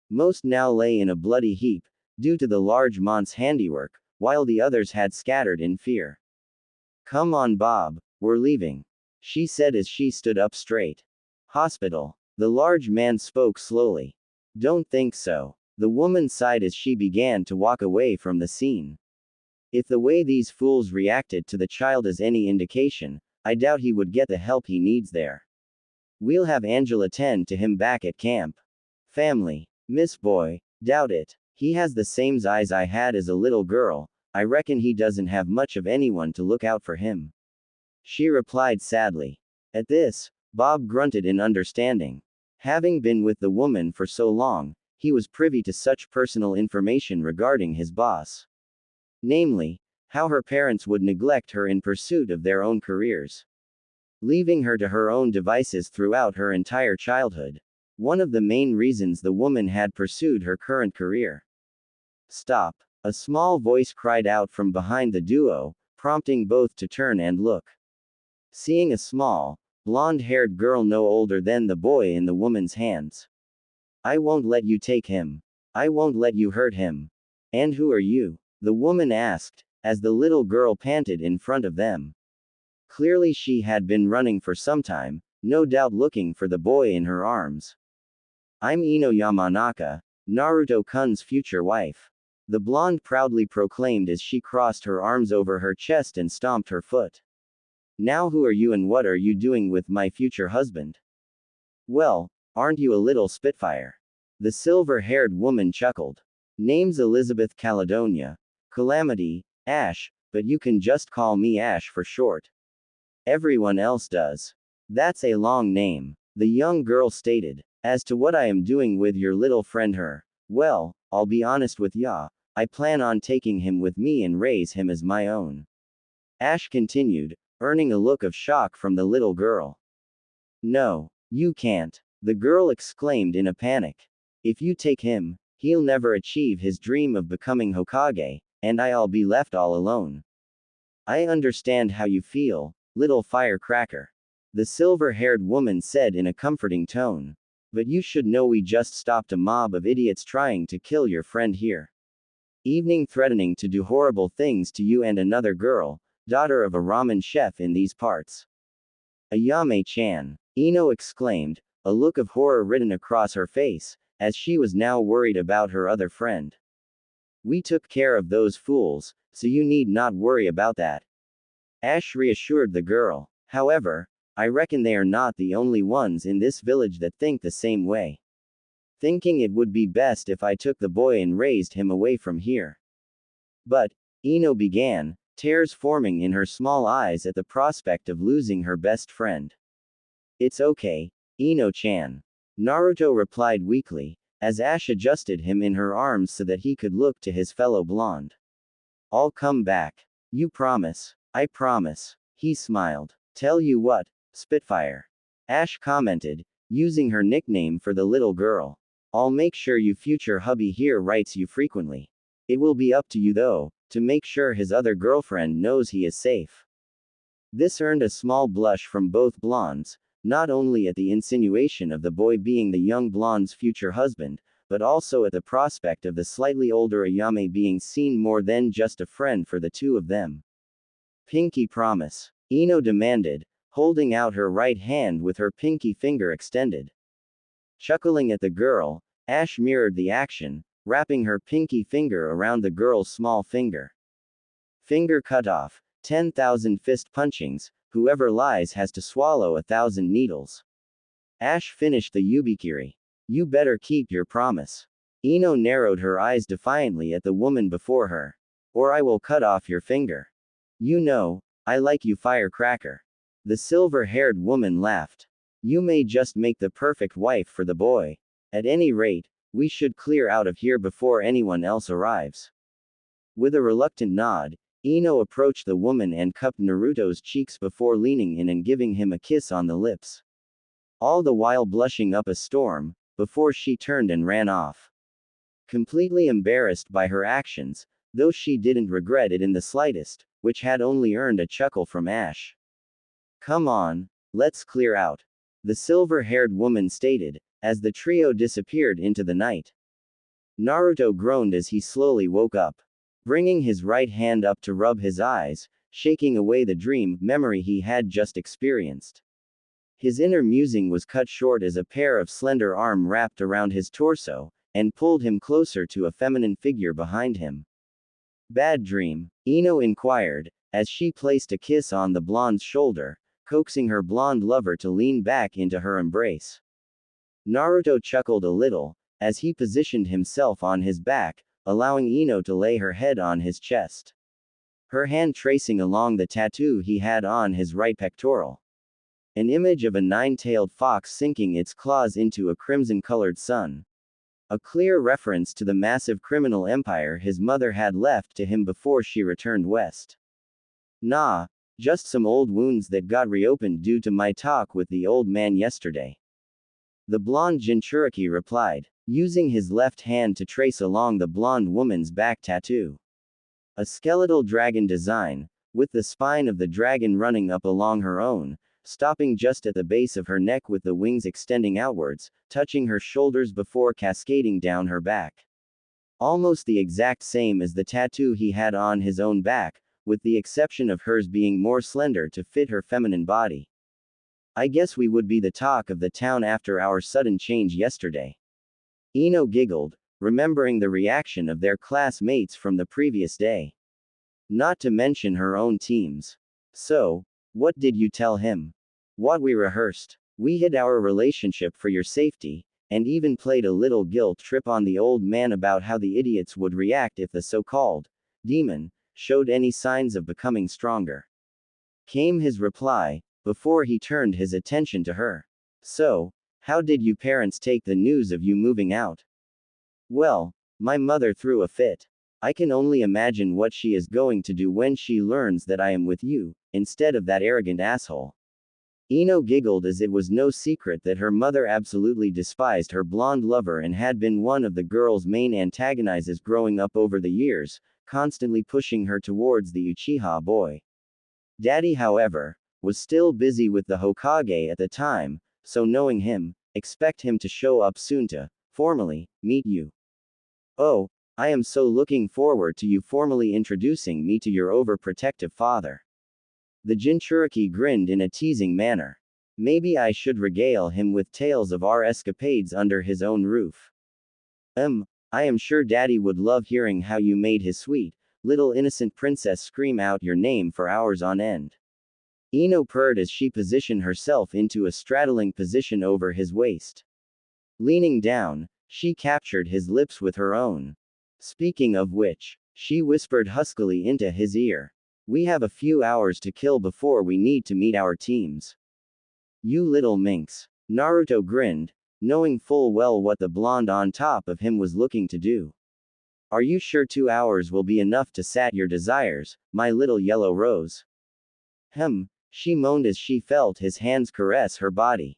Most now lay in a bloody heap, due to the large man's handiwork, while the others had scattered in fear. Come on, Bob, we're leaving, she said as she stood up straight. Hospital. The large man spoke slowly. Don't think so. The woman sighed as she began to walk away from the scene. If the way these fools reacted to the child is any indication, I doubt he would get the help he needs there. We'll have Angela tend to him back at camp. Family. Miss Boy, doubt it. He has the same eyes I had as a little girl, I reckon he doesn't have much of anyone to look out for him. She replied sadly. At this, Bob grunted in understanding. Having been with the woman for so long, he was privy to such personal information regarding his boss. Namely, how her parents would neglect her in pursuit of their own careers, leaving her to her own devices throughout her entire childhood. One of the main reasons the woman had pursued her current career. Stop. A small voice cried out from behind the duo, prompting both to turn and look. Seeing a small, blonde-haired girl no older than the boy in the woman's hands. I won't let you take him. I won't let you hurt him. And who are you? The woman asked, as the little girl panted in front of them. Clearly she had been running for some time, no doubt looking for the boy in her arms. I'm Ino Yamanaka, Naruto-kun's future wife. The blonde proudly proclaimed as she crossed her arms over her chest and stomped her foot. Now who are you and what are you doing with my future husband? Well, aren't you a little spitfire? The silver-haired woman chuckled. Name's Elizabeth Caledonia. Calamity, Ash, but you can just call me Ash for short. Everyone else does. That's a long name, the young girl stated. As to what I am doing with your little friend her, well, I'll be honest with ya, I plan on taking him with me and raise him as my own. Ash continued, earning a look of shock from the little girl. No, you can't, the girl exclaimed in a panic. If you take him, he'll never achieve his dream of becoming Hokage, and I'll be left all alone. I understand how you feel, little firecracker. The silver-haired woman said in a comforting tone. But you should know we just stopped a mob of idiots trying to kill your friend here. Evening threatening to do horrible things to you and another girl, daughter of a ramen chef in these parts. Ayame-chan. Ino exclaimed, a look of horror written across her face, as she was now worried about her other friend. We took care of those fools, so you need not worry about that. Ash reassured the girl. However, I reckon they are not the only ones in this village that think the same way. Thinking it would be best if I took the boy and raised him away from here. But, Ino began, tears forming in her small eyes at the prospect of losing her best friend. It's okay, Ino-chan. Naruto replied weakly, as Ash adjusted him in her arms so that he could look to his fellow blonde. I'll come back. You promise? I promise. He smiled. Tell you what, Spitfire. Ash commented, using her nickname for the little girl. I'll make sure you future hubby here writes you frequently. It will be up to you though, to make sure his other girlfriend knows he is safe. This earned a small blush from both blondes, not only at the insinuation of the boy being the young blonde's future husband, but also at the prospect of the slightly older Ayame being seen more than just a friend for the two of them. Pinky promise, Ino demanded, holding out her right hand with her pinky finger extended. Chuckling at the girl, Ash mirrored the action, wrapping her pinky finger around the girl's small finger. Finger cut off, 10,000 fist punchings, whoever lies has to swallow 1,000 needles. Ash finished the yubikiri. You better keep your promise. Ino narrowed her eyes defiantly at the woman before her. Or I will cut off your finger. You know, I like you, firecracker. The silver-haired woman laughed. You may just make the perfect wife for the boy. At any rate, we should clear out of here before anyone else arrives. With a reluctant nod, Ino approached the woman and cupped Naruto's cheeks before leaning in and giving him a kiss on the lips. All the while blushing up a storm, before she turned and ran off. Completely embarrassed by her actions, though she didn't regret it in the slightest, which had only earned a chuckle from Ash. Come on, let's clear out. The silver-haired woman stated, as the trio disappeared into the night. Naruto groaned as he slowly woke up. Bringing his right hand up to rub his eyes, shaking away the dream memory he had just experienced. His inner musing was cut short as a pair of slender arms wrapped around his torso, and pulled him closer to a feminine figure behind him. Bad dream? Ino inquired, as she placed a kiss on the blonde's shoulder, coaxing her blonde lover to lean back into her embrace. Naruto chuckled a little, as he positioned himself on his back, allowing Ino to lay her head on his chest. Her hand tracing along the tattoo he had on his right pectoral. An image of a nine-tailed fox sinking its claws into a crimson-colored sun. A clear reference to the massive criminal empire his mother had left to him before she returned west. Nah, just some old wounds that got reopened due to my talk with the old man yesterday. The blonde Jinchuriki replied, using his left hand to trace along the blonde woman's back tattoo. A skeletal dragon design, with the spine of the dragon running up along her own, stopping just at the base of her neck with the wings extending outwards, touching her shoulders before cascading down her back. Almost the exact same as the tattoo he had on his own back, with the exception of hers being more slender to fit her feminine body. I guess we would be the talk of the town after our sudden change yesterday. Ino giggled, remembering the reaction of their classmates from the previous day. Not to mention her own teams. So, what did you tell him? What we rehearsed. We hid our relationship for your safety, and even played a little guilt trip on the old man about how the idiots would react if the so-called demon showed any signs of becoming stronger. Came his reply, before he turned his attention to her. So, how did you parents take the news of you moving out? Well, my mother threw a fit. I can only imagine what she is going to do when she learns that I am with you, instead of that arrogant asshole. Ino giggled as it was no secret that her mother absolutely despised her blonde lover and had been one of the girl's main antagonizers growing up over the years, constantly pushing her towards the Uchiha boy. Daddy, however, was still busy with the Hokage at the time, so knowing him, expect him to show up soon to, formally, meet you. Oh, I am so looking forward to you formally introducing me to your overprotective father. The Jinchuriki grinned in a teasing manner. Maybe I should regale him with tales of our escapades under his own roof. I am sure Daddy would love hearing how you made his sweet, little innocent princess scream out your name for hours on end. Ino purred as she positioned herself into a straddling position over his waist. Leaning down, she captured his lips with her own. Speaking of which, she whispered huskily into his ear. We have a few hours to kill before we need to meet our teams. You little minx. Naruto grinned, knowing full well what the blonde on top of him was looking to do. Are you sure 2 hours will be enough to sat your desires, my little yellow rose? She moaned as she felt his hands caress her body.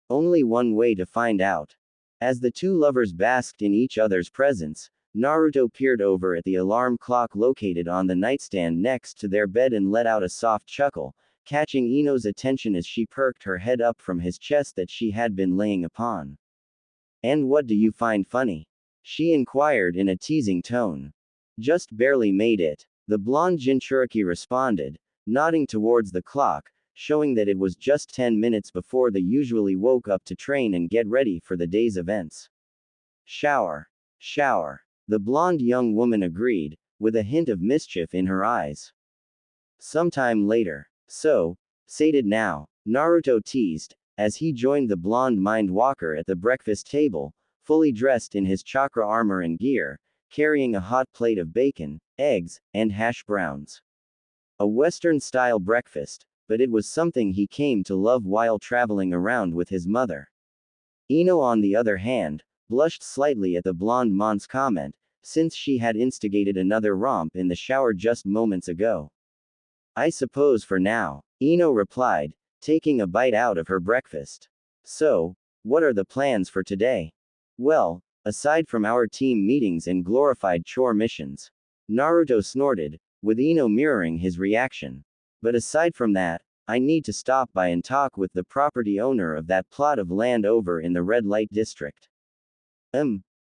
Only one way to find out. As the two lovers basked in each other's presence, Naruto peered over at the alarm clock located on the nightstand next to their bed and let out a soft chuckle, catching Ino's attention as she perked her head up from his chest that she had been laying upon. And what do you find funny? She inquired in a teasing tone. Just barely made it, the blonde Jinchuriki responded, nodding towards the clock, showing that it was just 10 minutes before they usually woke up to train and get ready for the day's events. Shower. The blonde young woman agreed, with a hint of mischief in her eyes. Sometime later. So, sated now, Naruto teased, as he joined the blonde mind walker at the breakfast table, fully dressed in his chakra armor and gear, carrying a hot plate of bacon, eggs, and hash browns. A Western-style breakfast, but it was something he came to love while traveling around with his mother. Ino, on the other hand, blushed slightly at the blonde mont's comment, since she had instigated another romp in the shower just moments ago. I suppose for now, Ino replied, taking a bite out of her breakfast. So, what are the plans for today? Well, aside from our team meetings and glorified chore missions. Naruto snorted, with Ino mirroring his reaction. But aside from that, I need to stop by and talk with the property owner of that plot of land over in the red light district.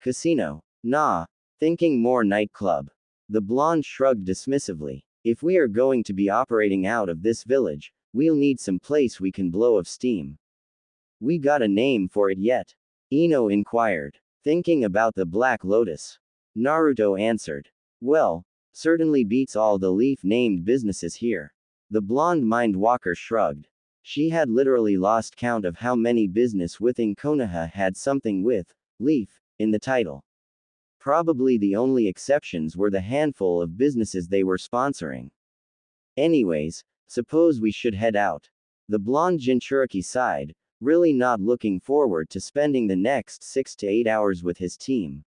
Casino. Nah. Thinking more nightclub. The blonde shrugged dismissively. If we are going to be operating out of this village, we'll need some place we can blow of steam. We got a name for it yet? Ino inquired. Thinking about the Black Lotus. Naruto answered. Well, certainly beats all the leaf-named businesses here. The blonde mind walker shrugged. She had literally lost count of how many business within Konoha had something with leaf in the title. Probably the only exceptions were the handful of businesses they were sponsoring. Anyways, suppose we should head out. The blonde Jinchuriki sighed, really not looking forward to spending the next 6 to 8 hours with his team.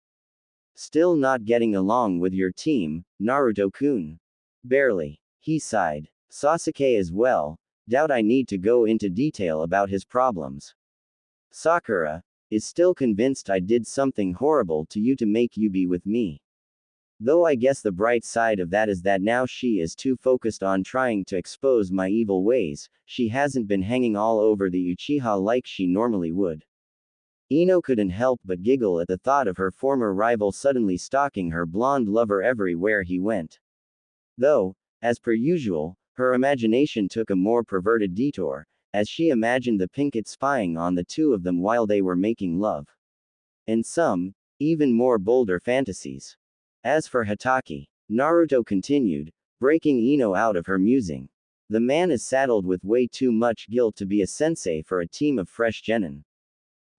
Still not getting along with your team, Naruto-kun? Barely. He sighed. Sasuke as well, doubt I need to go into detail about his problems. Sakura is still convinced I did something horrible to you to make you be with me. Though I guess the bright side of that is that now she is too focused on trying to expose my evil ways, she hasn't been hanging all over the Uchiha like she normally would. Ino couldn't help but giggle at the thought of her former rival suddenly stalking her blonde lover everywhere he went. Though, as per usual, her imagination took a more perverted detour, as she imagined the Pinkett spying on the two of them while they were making love. And some, even more bolder fantasies. As for Hatake, Naruto continued, breaking Ino out of her musing. The man is saddled with way too much guilt to be a sensei for a team of fresh genin.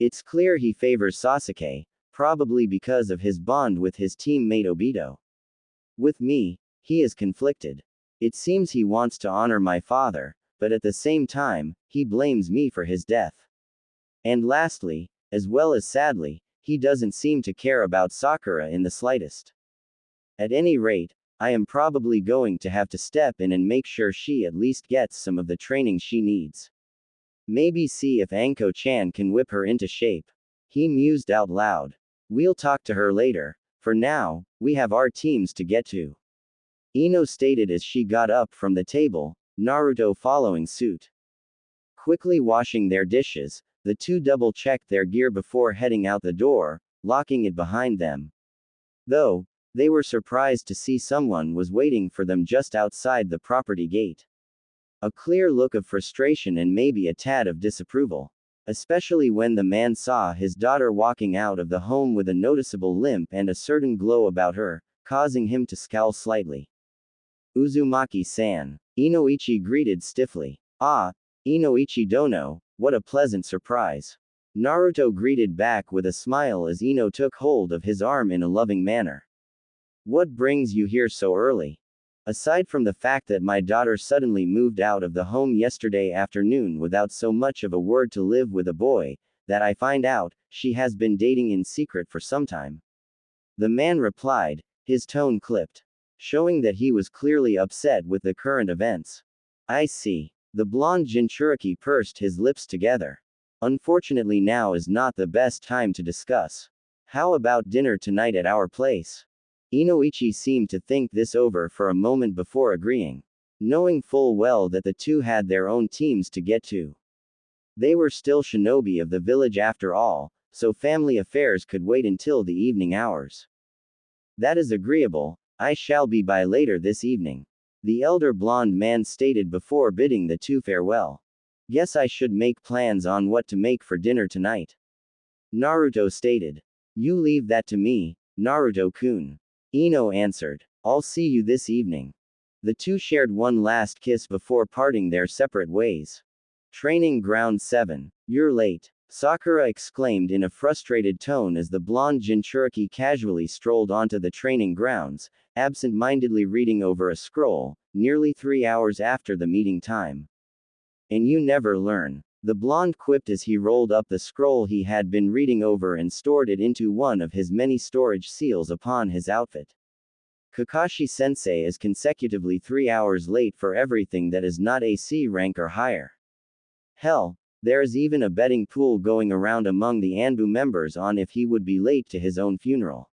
It's clear he favors Sasuke, probably because of his bond with his teammate Obito. With me, he is conflicted. It seems he wants to honor my father, but at the same time, he blames me for his death. And lastly, as well as sadly, he doesn't seem to care about Sakura in the slightest. At any rate, I am probably going to have to step in and make sure she at least gets some of the training she needs. Maybe see if Anko-chan can whip her into shape. He mused out loud. We'll talk to her later. For now, we have our teams to get to. Ino stated as she got up from the table, Naruto following suit. Quickly washing their dishes, the two double-checked their gear before heading out the door, locking it behind them. Though, they were surprised to see someone was waiting for them just outside the property gate. A clear look of frustration and maybe a tad of disapproval. Especially when the man saw his daughter walking out of the home with a noticeable limp and a certain glow about her, causing him to scowl slightly. Uzumaki-san. Inoichi greeted stiffly. Ah, Inoichi dono, what a pleasant surprise. Naruto greeted back with a smile as Ino took hold of his arm in a loving manner. What brings you here so early? Aside from the fact that my daughter suddenly moved out of the home yesterday afternoon without so much of a word to live with a boy, that I find out, she has been dating in secret for some time. The man replied, his tone clipped, showing that he was clearly upset with the current events. I see. The blonde Jinchuriki pursed his lips together. Unfortunately, now is not the best time to discuss. How about dinner tonight at our place? Inoichi seemed to think this over for a moment before agreeing, knowing full well that the two had their own teams to get to. They were still shinobi of the village after all, so family affairs could wait until the evening hours. That is agreeable, I shall be by later this evening. The elder blonde man stated before bidding the two farewell. Guess I should make plans on what to make for dinner tonight. Naruto stated. You leave that to me, Naruto-kun. Ino answered. I'll see you this evening. The two shared one last kiss before parting their separate ways. Training Ground 7. You're late, Sakura exclaimed in a frustrated tone as the blonde Jinchuriki casually strolled onto the training grounds, absent-mindedly reading over a scroll, nearly 3 hours after the meeting time. And you never learn, the blonde quipped as he rolled up the scroll he had been reading over and stored it into one of his many storage seals upon his outfit. Kakashi-sensei is consecutively 3 hours late for everything that is not AC rank or higher. Hell, there is even a betting pool going around among the Anbu members on if he would be late to his own funeral.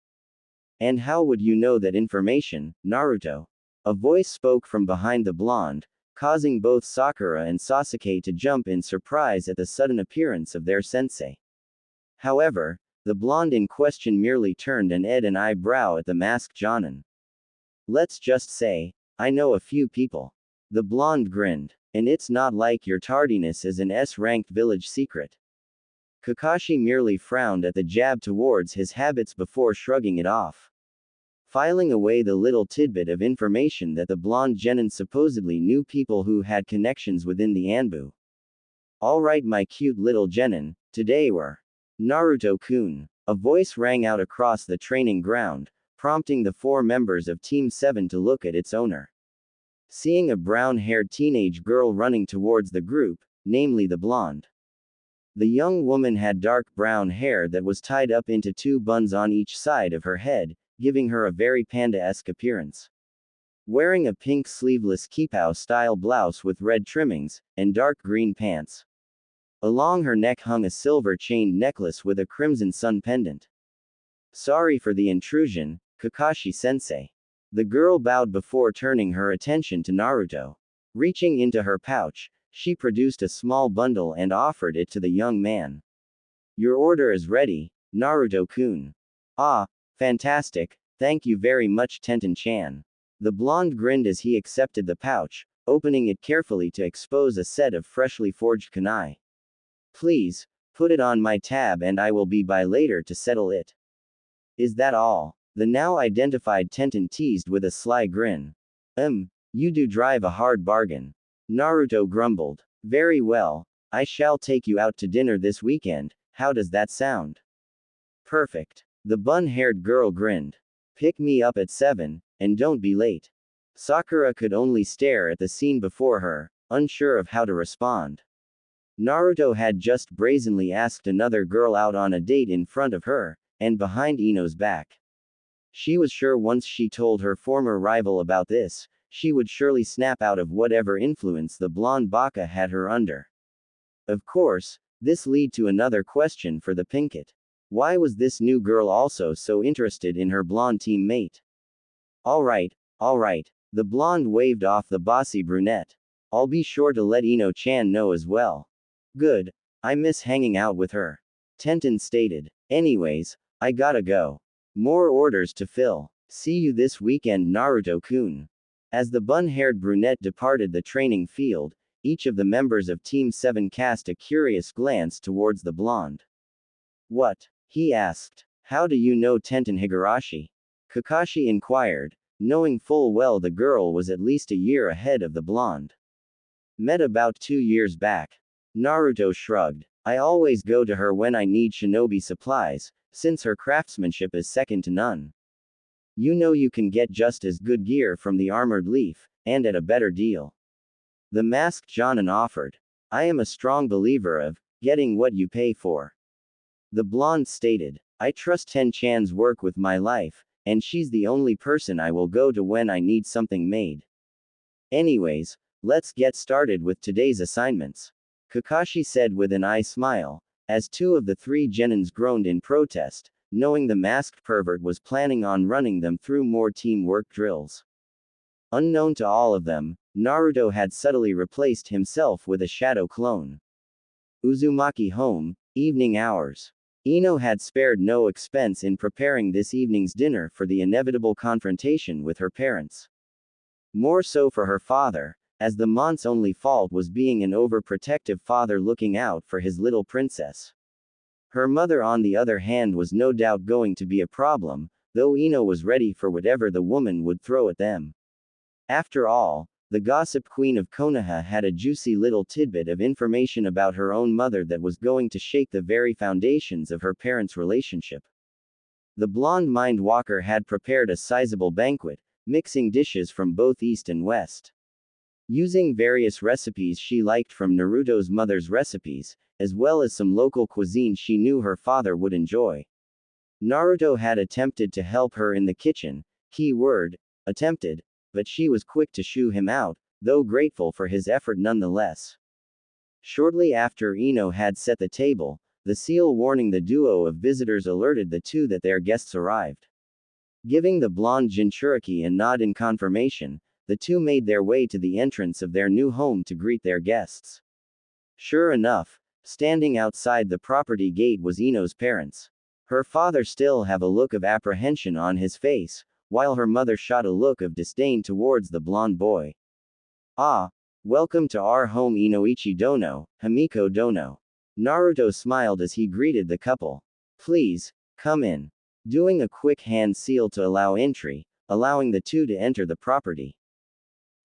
And how would you know that information, Naruto? A voice spoke from behind the blonde, causing both Sakura and Sasuke to jump in surprise at the sudden appearance of their sensei. However, the blonde in question merely turned an eyebrow at the masked Jonin. Let's just say, I know a few people. The blonde grinned. And it's not like your tardiness is an S-ranked village secret. Kakashi merely frowned at the jab towards his habits before shrugging it off. Filing away the little tidbit of information that the blonde genin supposedly knew people who had connections within the Anbu. Alright my cute little genin, today we're Naruto-kun. A voice rang out across the training ground, prompting the 4 members of Team 7 to look at its owner. Seeing a brown-haired teenage girl running towards the group, namely the blonde. The young woman had dark brown hair that was tied up into 2 buns on each side of her head, giving her a very panda-esque appearance. Wearing a pink sleeveless kipao-style blouse with red trimmings, and dark green pants. Along her neck hung a silver chained necklace with a crimson sun pendant. Sorry for the intrusion, Kakashi-sensei. The girl bowed before turning her attention to Naruto. Reaching into her pouch, she produced a small bundle and offered it to the young man. Your order is ready, Naruto-kun. Ah, fantastic, thank you very much Tenten-chan. The blonde grinned as he accepted the pouch, opening it carefully to expose a set of freshly forged kunai. Please, put it on my tab and I will be by later to settle it. Is that all? The now identified Tenten teased with a sly grin. You do drive a hard bargain. Naruto grumbled. Very well, I shall take you out to dinner this weekend, how does that sound? Perfect. The bun-haired girl grinned. Pick me up at 7, and don't be late. Sakura could only stare at the scene before her, unsure of how to respond. Naruto had just brazenly asked another girl out on a date in front of her, and behind Ino's back. She was sure once she told her former rival about this, she would surely snap out of whatever influence the blonde baka had her under. Of course, this led to another question for the Pinkett. Why was this new girl also so interested in her blonde teammate? Alright, the blonde waved off the bossy brunette. I'll be sure to let Ino-chan know as well. Good, I miss hanging out with her. Tenten stated. Anyways, I gotta go. More orders to fill. See you this weekend Naruto-kun. As the bun-haired brunette departed the training field, each of the members of Team 7 cast a curious glance towards the blonde. What? He asked. How do you know Tenten Higurashi? Kakashi inquired, knowing full well the girl was at least a year ahead of the blonde. Met about 2 years back. Naruto shrugged. I always go to her when I need shinobi supplies, since her craftsmanship is second to none. You know you can get just as good gear from the Armored Leaf, and at a better deal. The masked Jonin offered. I am a strong believer of getting what you pay for. The blonde stated. I trust Ten-chan's work with my life, and she's the only person I will go to when I need something made. Anyways, let's get started with today's assignments. Kakashi said with an eye smile, as 2 of the 3 genins groaned in protest, knowing the masked pervert was planning on running them through more teamwork drills. Unknown to all of them, Naruto had subtly replaced himself with a shadow clone. Uzumaki home, evening hours. Ino had spared no expense in preparing this evening's dinner for the inevitable confrontation with her parents. More so for her father, as the mont's only fault was being an overprotective father looking out for his little princess. Her mother on the other hand was no doubt going to be a problem, though Ino was ready for whatever the woman would throw at them. After all, the gossip queen of Konoha had a juicy little tidbit of information about her own mother that was going to shake the very foundations of her parents' relationship. The blonde mind walker had prepared a sizable banquet, mixing dishes from both east and west. Using various recipes she liked from Naruto's mother's recipes, as well as some local cuisine she knew her father would enjoy. Naruto had attempted to help her in the kitchen, key word, attempted, but she was quick to shoo him out, though grateful for his effort nonetheless. Shortly after Ino had set the table, the seal warning the duo of visitors alerted the 2 that their guests arrived. Giving the blonde Jinchuriki a nod in confirmation, the 2 made their way to the entrance of their new home to greet their guests. Sure enough, standing outside the property gate was Ino's parents. Her father still have a look of apprehension on his face, while her mother shot a look of disdain towards the blonde boy. Ah, welcome to our home Inoichi Dono, Himiko Dono. Naruto smiled as he greeted the couple. Please, come in. Doing a quick hand seal to allow entry, allowing the 2 to enter the property.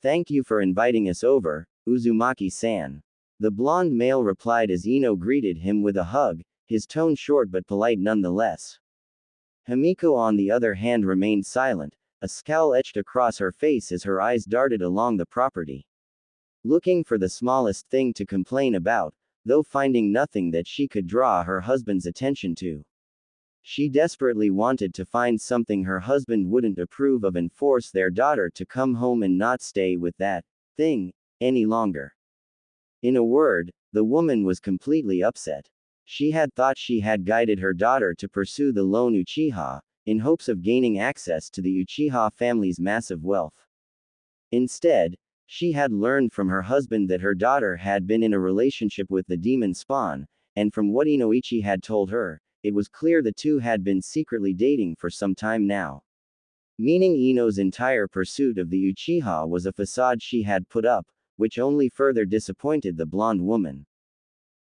Thank you for inviting us over, Uzumaki-san. The blonde male replied as Ino greeted him with a hug, his tone short but polite nonetheless. Himiko on the other hand remained silent, a scowl etched across her face as her eyes darted along the property. Looking for the smallest thing to complain about, though finding nothing that she could draw her husband's attention to. She desperately wanted to find something her husband wouldn't approve of and force their daughter to come home and not stay with that thing any longer. In a word, the woman was completely upset. She had thought she had guided her daughter to pursue the lone Uchiha, in hopes of gaining access to the Uchiha family's massive wealth. Instead, she had learned from her husband that her daughter had been in a relationship with the demon spawn, and from what Inoichi had told her, it was clear the 2 had been secretly dating for some time now. Meaning Ino's entire pursuit of the Uchiha was a facade she had put up, which only further disappointed the blonde woman.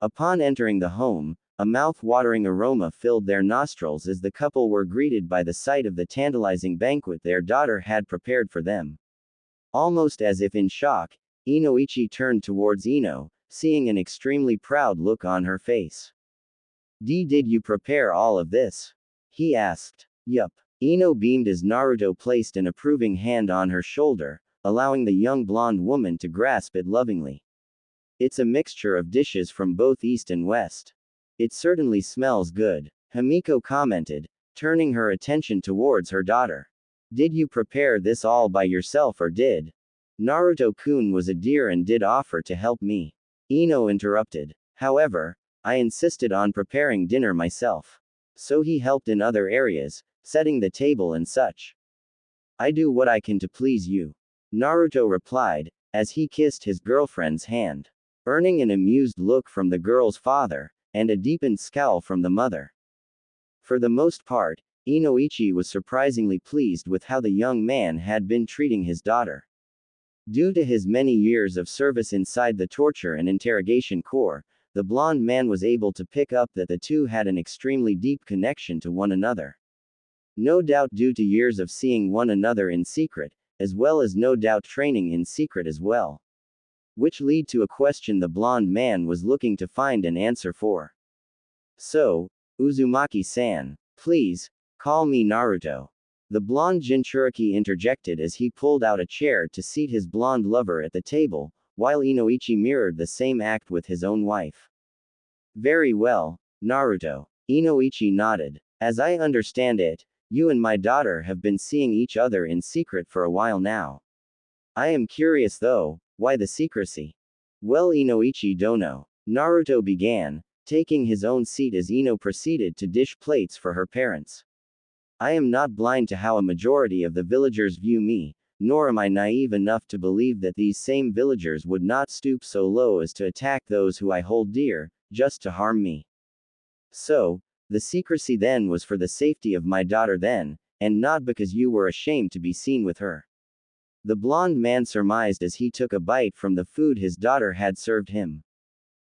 Upon entering the home, a mouth-watering aroma filled their nostrils as the couple were greeted by the sight of the tantalizing banquet their daughter had prepared for them. Almost as if in shock, Inoichi turned towards Ino, seeing an extremely proud look on her face. Did you prepare all of this? He asked. Yup. Ino beamed as Naruto placed an approving hand on her shoulder, allowing the young blonde woman to grasp it lovingly. It's a mixture of dishes from both east and west. It certainly smells good, Himiko commented, turning her attention towards her daughter. Did you prepare this all by yourself or did Naruto-kun was a dear and did offer to help me? Ino interrupted. However, I insisted on preparing dinner myself. So he helped in other areas, setting the table and such. I do what I can to please you, Naruto replied, as he kissed his girlfriend's hand, earning an amused look from the girl's father, and a deepened scowl from the mother. For the most part, Inoichi was surprisingly pleased with how the young man had been treating his daughter. Due to his many years of service inside the torture and interrogation corps, the blonde man was able to pick up that the two had an extremely deep connection to one another. No doubt due to years of seeing one another in secret, as well as no doubt training in secret as well. Which lead to a question the blonde man was looking to find an answer for. So, Uzumaki-san, please, call me Naruto. The blonde Jinchuriki interjected as he pulled out a chair to seat his blonde lover at the table, while Inoichi mirrored the same act with his own wife. Very well, Naruto. Inoichi nodded. As I understand it, you and my daughter have been seeing each other in secret for a while now. I am curious though, why the secrecy? Well, Inoichi dono. Naruto began, taking his own seat as Ino proceeded to dish plates for her parents. I am not blind to how a majority of the villagers view me, nor am I naive enough to believe that these same villagers would not stoop so low as to attack those who I hold dear, just to harm me. So, the secrecy then was for the safety of my daughter then, and not because you were ashamed to be seen with her. The blonde man surmised as he took a bite from the food his daughter had served him.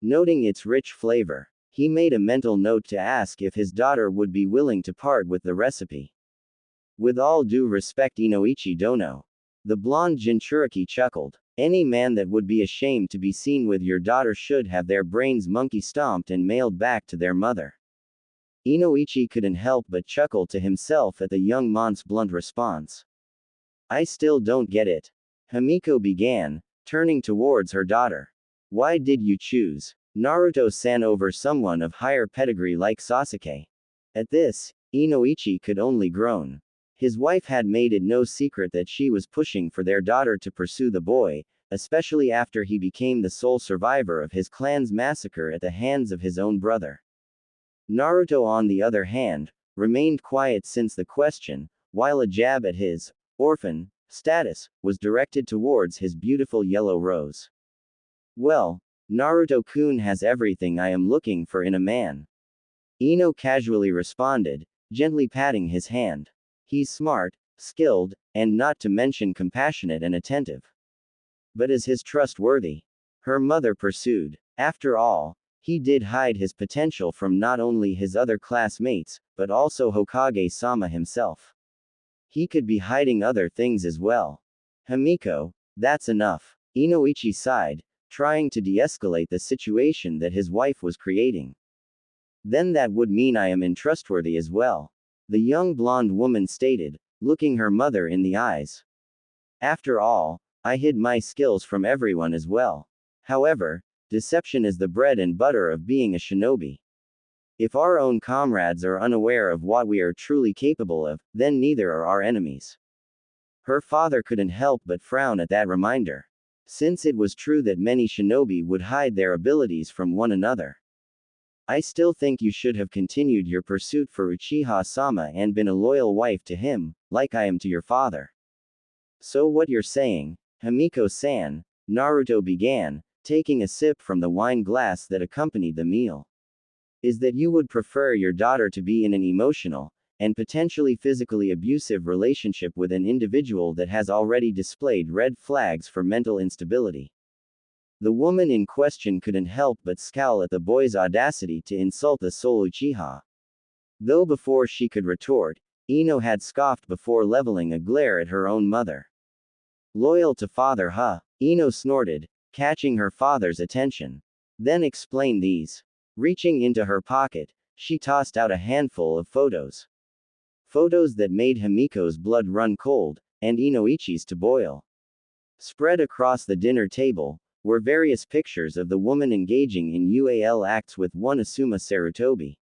Noting its rich flavor, he made a mental note to ask if his daughter would be willing to part with the recipe. With all due respect, Inoichi dono. The blonde Jinchuriki chuckled. Any man that would be ashamed to be seen with your daughter should have their brains monkey stomped and mailed back to their mother. Inoichi couldn't help but chuckle to himself at the young man's blunt response. I still don't get it. Himiko began, turning towards her daughter. Why did you choose Naruto-san over someone of higher pedigree like Sasuke? At this, Inoichi could only groan. His wife had made it no secret that she was pushing for their daughter to pursue the boy, especially after he became the sole survivor of his clan's massacre at the hands of his own brother. Naruto, on the other hand, remained quiet since the question, while a jab at his orphan status was directed towards his beautiful yellow rose. Well, Naruto-kun has everything I am looking for in a man. Ino casually responded, gently patting his hand. He's smart, skilled, and not to mention compassionate and attentive. But is his trustworthy? Her mother pursued. After all, he did hide his potential from not only his other classmates, but also Hokage-sama himself. He could be hiding other things as well. Himiko, that's enough. Inoichi sighed, trying to de-escalate the situation that his wife was creating. Then that would mean I am untrustworthy as well. The young blonde woman stated, looking her mother in the eyes. After all, I hid my skills from everyone as well. However, deception is the bread and butter of being a shinobi. If our own comrades are unaware of what we are truly capable of, then neither are our enemies. Her father couldn't help but frown at that reminder. Since it was true that many shinobi would hide their abilities from one another. I still think you should have continued your pursuit for Uchiha-sama and been a loyal wife to him, like I am to your father. So what you're saying, Himiko-san, Naruto began, taking a sip from the wine glass that accompanied the meal, is that you would prefer your daughter to be in an emotional, and potentially physically abusive relationship with an individual that has already displayed red flags for mental instability. The woman in question couldn't help but scowl at the boy's audacity to insult the sole Uchiha. Though before she could retort, Ino had scoffed before leveling a glare at her own mother. Loyal to father, huh? Ino snorted, catching her father's attention. Then explain these. Reaching into her pocket, she tossed out a handful of photos. Photos that made Himiko's blood run cold, and Inoichi's to boil. Spread across the dinner table were various pictures of the woman engaging in UAL acts with one Asuma Sarutobi.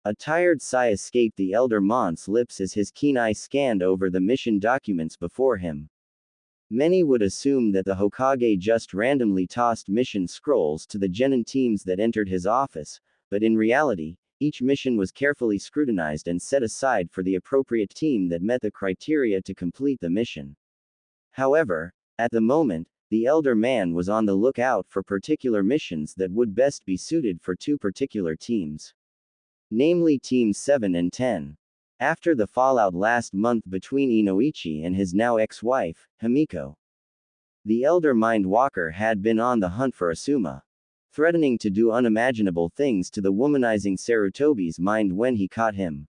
A tired sigh escaped the elder mont's lips as his keen eye scanned over the mission documents before him. Many would assume that the Hokage just randomly tossed mission scrolls to the genin teams that entered his office, but in reality, each mission was carefully scrutinized and set aside for the appropriate team that met the criteria to complete the mission. However, at the moment, the elder man was on the lookout for particular missions that would best be suited for two particular teams. Namely Teams 7 and 10. After the fallout last month between Inoichi and his now ex-wife, Himiko. The elder Mind Walker had been on the hunt for Asuma, threatening to do unimaginable things to the womanizing Sarutobi's mind when he caught him.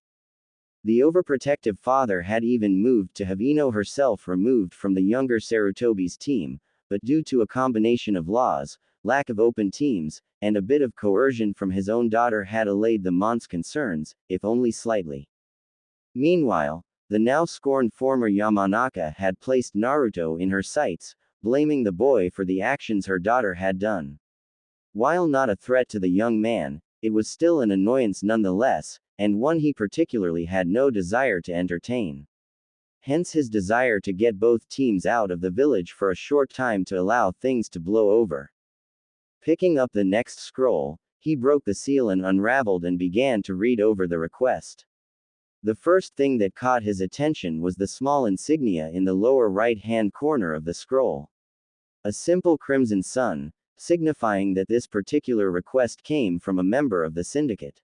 The overprotective father had even moved to have Ino herself removed from the younger Sarutobi's team, but due to a combination of laws, lack of open teams, and a bit of coercion from his own daughter had allayed the Mon's concerns, if only slightly. Meanwhile, the now scorned former Yamanaka had placed Naruto in her sights, blaming the boy for the actions her daughter had done. While not a threat to the young man, it was still an annoyance nonetheless, and one he particularly had no desire to entertain. Hence his desire to get both teams out of the village for a short time to allow things to blow over. Picking up the next scroll, he broke the seal and unraveled and began to read over the request. The first thing that caught his attention was the small insignia in the lower right-hand corner of the scroll. A simple crimson sun, signifying that this particular request came from a member of the syndicate.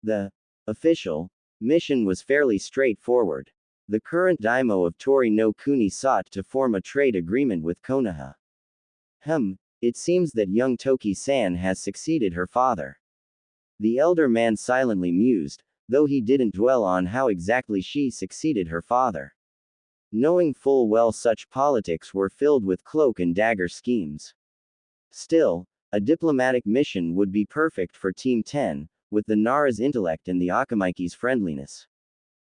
The official mission was fairly straightforward. The current daimyo of Tori no Kuni sought to form a trade agreement with Konoha. It seems that young Toki-san has succeeded her father. The elder man silently mused, though he didn't dwell on how exactly she succeeded her father. Knowing full well such politics were filled with cloak and dagger schemes. Still, a diplomatic mission would be perfect for Team 10, with the Nara's intellect and the Akamaki's friendliness.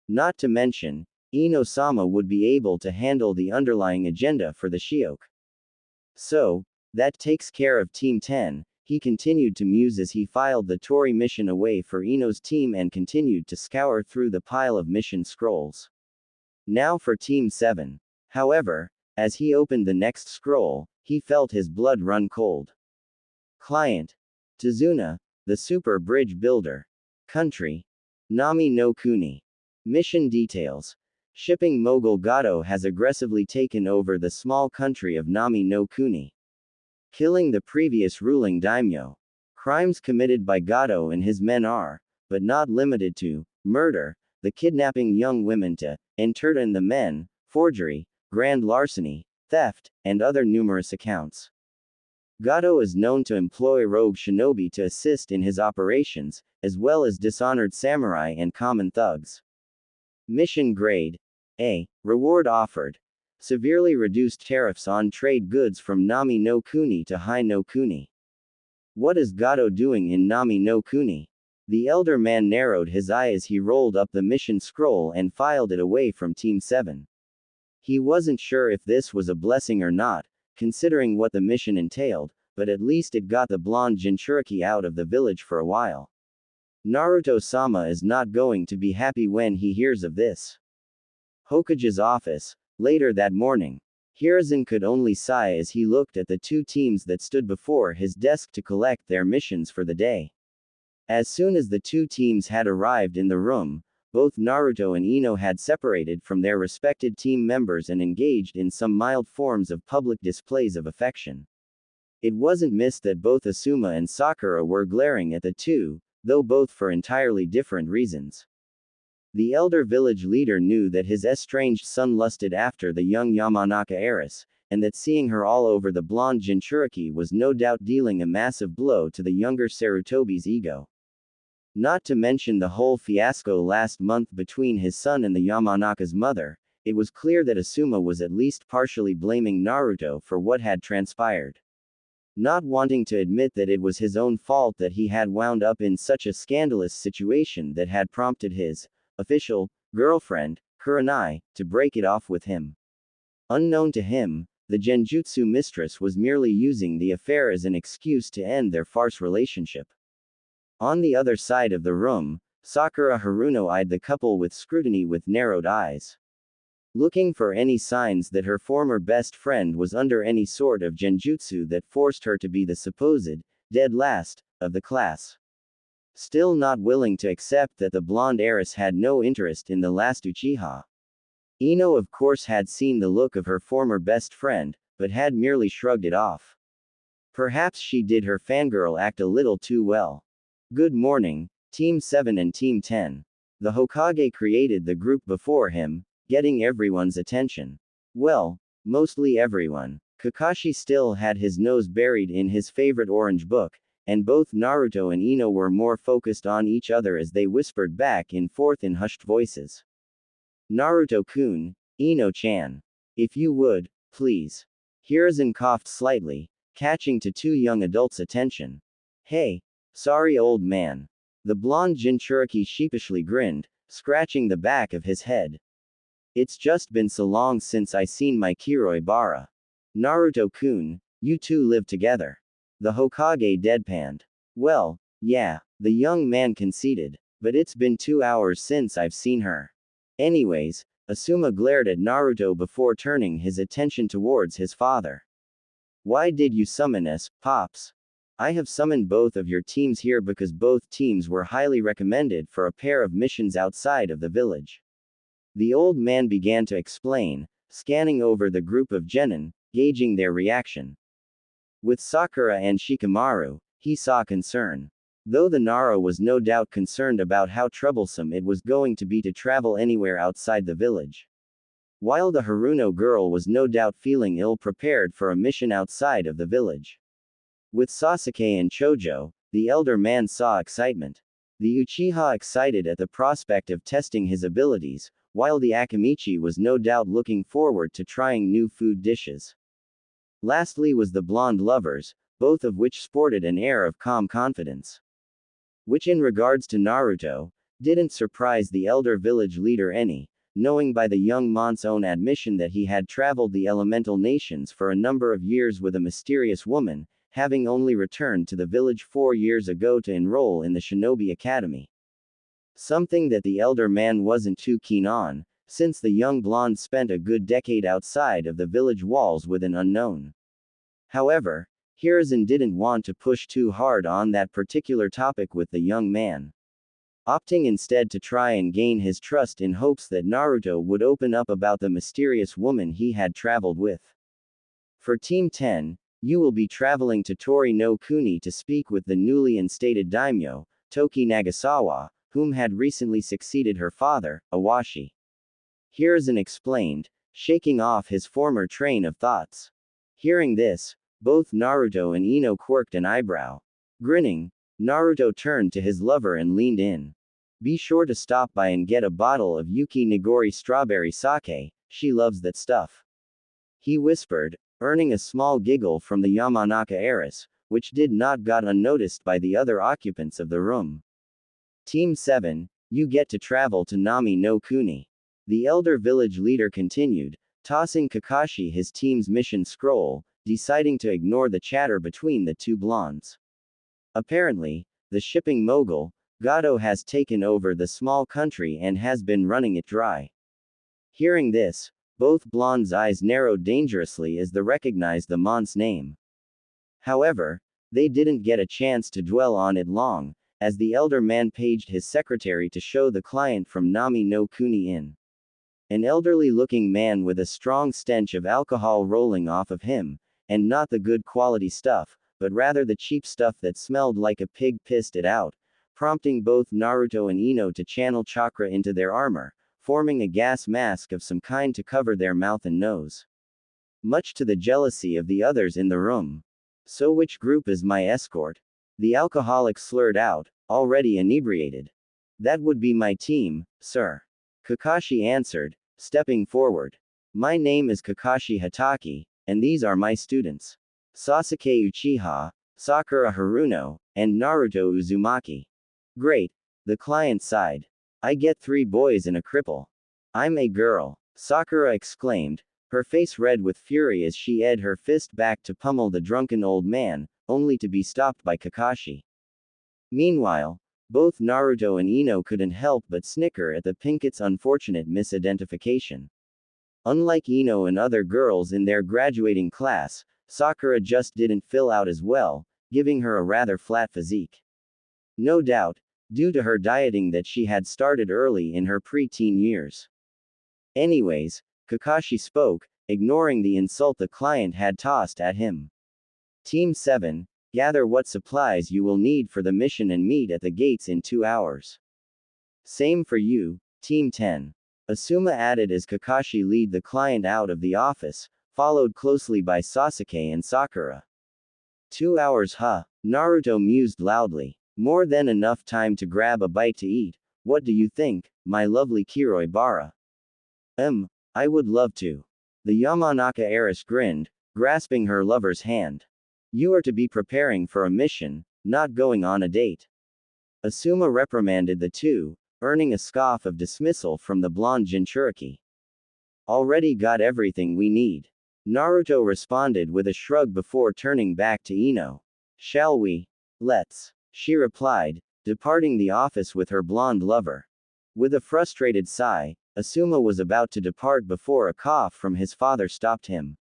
Not to mention, Ino-sama would be able to handle the underlying agenda for the Shiok. So, that takes care of Team 10, he continued to muse as he filed the Tori mission away for Ino's team and continued to scour through the pile of mission scrolls. Now for Team 7. However, as he opened the next scroll, he felt his blood run cold. Client: Tazuna, the super bridge builder. Country: Nami no Kuni. Mission details: shipping mogul Gato has aggressively taken over the small country of Nami no Kuni, killing the previous ruling daimyo. Crimes committed by Gato and his men are, but not limited to, murder, the kidnapping young women to entertain the men, forgery, grand larceny, theft, and other numerous accounts. Gato is known to employ rogue shinobi to assist in his operations, as well as dishonored samurai and common thugs. Mission grade: A. Reward offered: severely reduced tariffs on trade goods from Nami no Kuni to Hai no Kuni. What is Gato doing in Nami no Kuni? The elder man narrowed his eye as he rolled up the mission scroll and filed it away from Team 7. He wasn't sure if this was a blessing or not, considering what the mission entailed, but at least it got the blonde Jinchuriki out of the village for a while. Naruto-sama is not going to be happy when he hears of this. Hokage's office. Later that morning, Hiruzen could only sigh as he looked at the two teams that stood before his desk to collect their missions for the day. As soon as the two teams had arrived in the room, both Naruto and Ino had separated from their respected team members and engaged in some mild forms of public displays of affection. It wasn't missed that both Asuma and Sakura were glaring at the two, though both for entirely different reasons. The elder village leader knew that his estranged son lusted after the young Yamanaka heiress, and that seeing her all over the blonde Jinchuriki was no doubt dealing a massive blow to the younger Sarutobi's ego. Not to mention the whole fiasco last month between his son and the Yamanaka's mother, it was clear that Asuma was at least partially blaming Naruto for what had transpired. Not wanting to admit that it was his own fault that he had wound up in such a scandalous situation that had prompted his official girlfriend, Kurenai, to break it off with him. Unknown to him, the Genjutsu mistress was merely using the affair as an excuse to end their farce relationship. On the other side of the room, Sakura Haruno eyed the couple with scrutiny with narrowed eyes. Looking for any signs that her former best friend was under any sort of genjutsu that forced her to be the supposed dead last of the class. Still not willing to accept that the blonde heiress had no interest in the last Uchiha. Ino of course had seen the look of her former best friend, but had merely shrugged it off. Perhaps she did her fangirl act a little too well. Good morning, Team 7 and Team 10. The Hokage created the group before him, getting everyone's attention. Well, mostly everyone. Kakashi still had his nose buried in his favorite orange book, and both Naruto and Ino were more focused on each other as they whispered back and forth in hushed voices. Naruto-kun, Ino-chan. If you would, please. Hiruzen coughed slightly, catching to two young adults' attention. Hey, sorry old man. The blonde Jinchuriki sheepishly grinned, scratching the back of his head. It's just been so long since I seen my Kiroi Bara. Naruto-kun, you two live together. The Hokage deadpanned. Well, yeah, the young man conceded, but it's been 2 hours since I've seen her. Anyways, Asuma glared at Naruto before turning his attention towards his father. Why did you summon us, Pops? I have summoned both of your teams here because both teams were highly recommended for a pair of missions outside of the village. The old man began to explain, scanning over the group of genin, gauging their reaction. With Sakura and Shikamaru, he saw concern. Though the Nara was no doubt concerned about how troublesome it was going to be to travel anywhere outside the village. While the Haruno girl was no doubt feeling ill-prepared for a mission outside of the village. With Sasuke and Chojo, the elder man saw excitement. The Uchiha excited at the prospect of testing his abilities, while the Akamichi was no doubt looking forward to trying new food dishes. Lastly was the blonde lovers, both of which sported an air of calm confidence. Which in regards to Naruto, didn't surprise the elder village leader any, knowing by the young mont's own admission that he had traveled the elemental nations for a number of years with a mysterious woman, having only returned to the village 4 years ago to enroll in the Shinobi Academy. Something that the elder man wasn't too keen on, since the young blonde spent a good decade outside of the village walls with an unknown. However, Hiruzen didn't want to push too hard on that particular topic with the young man. Opting instead to try and gain his trust in hopes that Naruto would open up about the mysterious woman he had traveled with. For Team 10, you will be traveling to Tori no Kuni to speak with the newly instated daimyo, Toki Nagasawa, whom had recently succeeded her father, Awashi. Hiruzen explained, shaking off his former train of thoughts. Hearing this, both Naruto and Ino quirked an eyebrow. Grinning, Naruto turned to his lover and leaned in. Be sure to stop by and get a bottle of Yuki Nigori strawberry sake, she loves that stuff. He whispered, earning a small giggle from the Yamanaka heiress, which did not go unnoticed by the other occupants of the room. Team 7, you get to travel to Nami no Kuni. The elder village leader continued, tossing Kakashi his team's mission scroll, deciding to ignore the chatter between the two blondes. Apparently, the shipping mogul, Gato has taken over the small country and has been running it dry. Hearing this, both blondes' eyes narrowed dangerously as they recognized the Mon's name. However, they didn't get a chance to dwell on it long, as the elder man paged his secretary to show the client from Nami no Kuni in. An elderly-looking man with a strong stench of alcohol rolling off of him, and not the good quality stuff, but rather the cheap stuff that smelled like a pig pissed it out, prompting both Naruto and Ino to channel chakra into their armor, forming a gas mask of some kind to cover their mouth and nose. Much to the jealousy of the others in the room. So which group is my escort? The alcoholic slurred out, already inebriated. That would be my team, sir. Kakashi answered, stepping forward. My name is Kakashi Hatake, and these are my students. Sasuke Uchiha, Sakura Haruno, and Naruto Uzumaki. Great, the client sighed. I get 3 boys and a cripple. I'm a girl, Sakura exclaimed, her face red with fury as she edged her fist back to pummel the drunken old man, only to be stopped by Kakashi. Meanwhile, both Naruto and Ino couldn't help but snicker at the Pinket's unfortunate misidentification. Unlike Ino and other girls in their graduating class, Sakura just didn't fill out as well, giving her a rather flat physique. No doubt, due to her dieting that she had started early in her pre-teen years. Anyways, Kakashi spoke, ignoring the insult the client had tossed at him. Team 7, gather what supplies you will need for the mission and meet at the gates in 2 hours. Same for you, Team 10. Asuma added as Kakashi led the client out of the office, followed closely by Sasuke and Sakura. 2 hours, huh? Naruto mused loudly. More than enough time to grab a bite to eat. What do you think, my lovely Kiroi Bara? I would love to. The Yamanaka heiress grinned, grasping her lover's hand. You are to be preparing for a mission, not going on a date. Asuma reprimanded the two, earning a scoff of dismissal from the blonde Jinchuriki. Already got everything we need. Naruto responded with a shrug before turning back to Ino. Shall we? Let's. She replied, departing the office with her blonde lover. With a frustrated sigh, Asuma was about to depart before a cough from his father stopped him.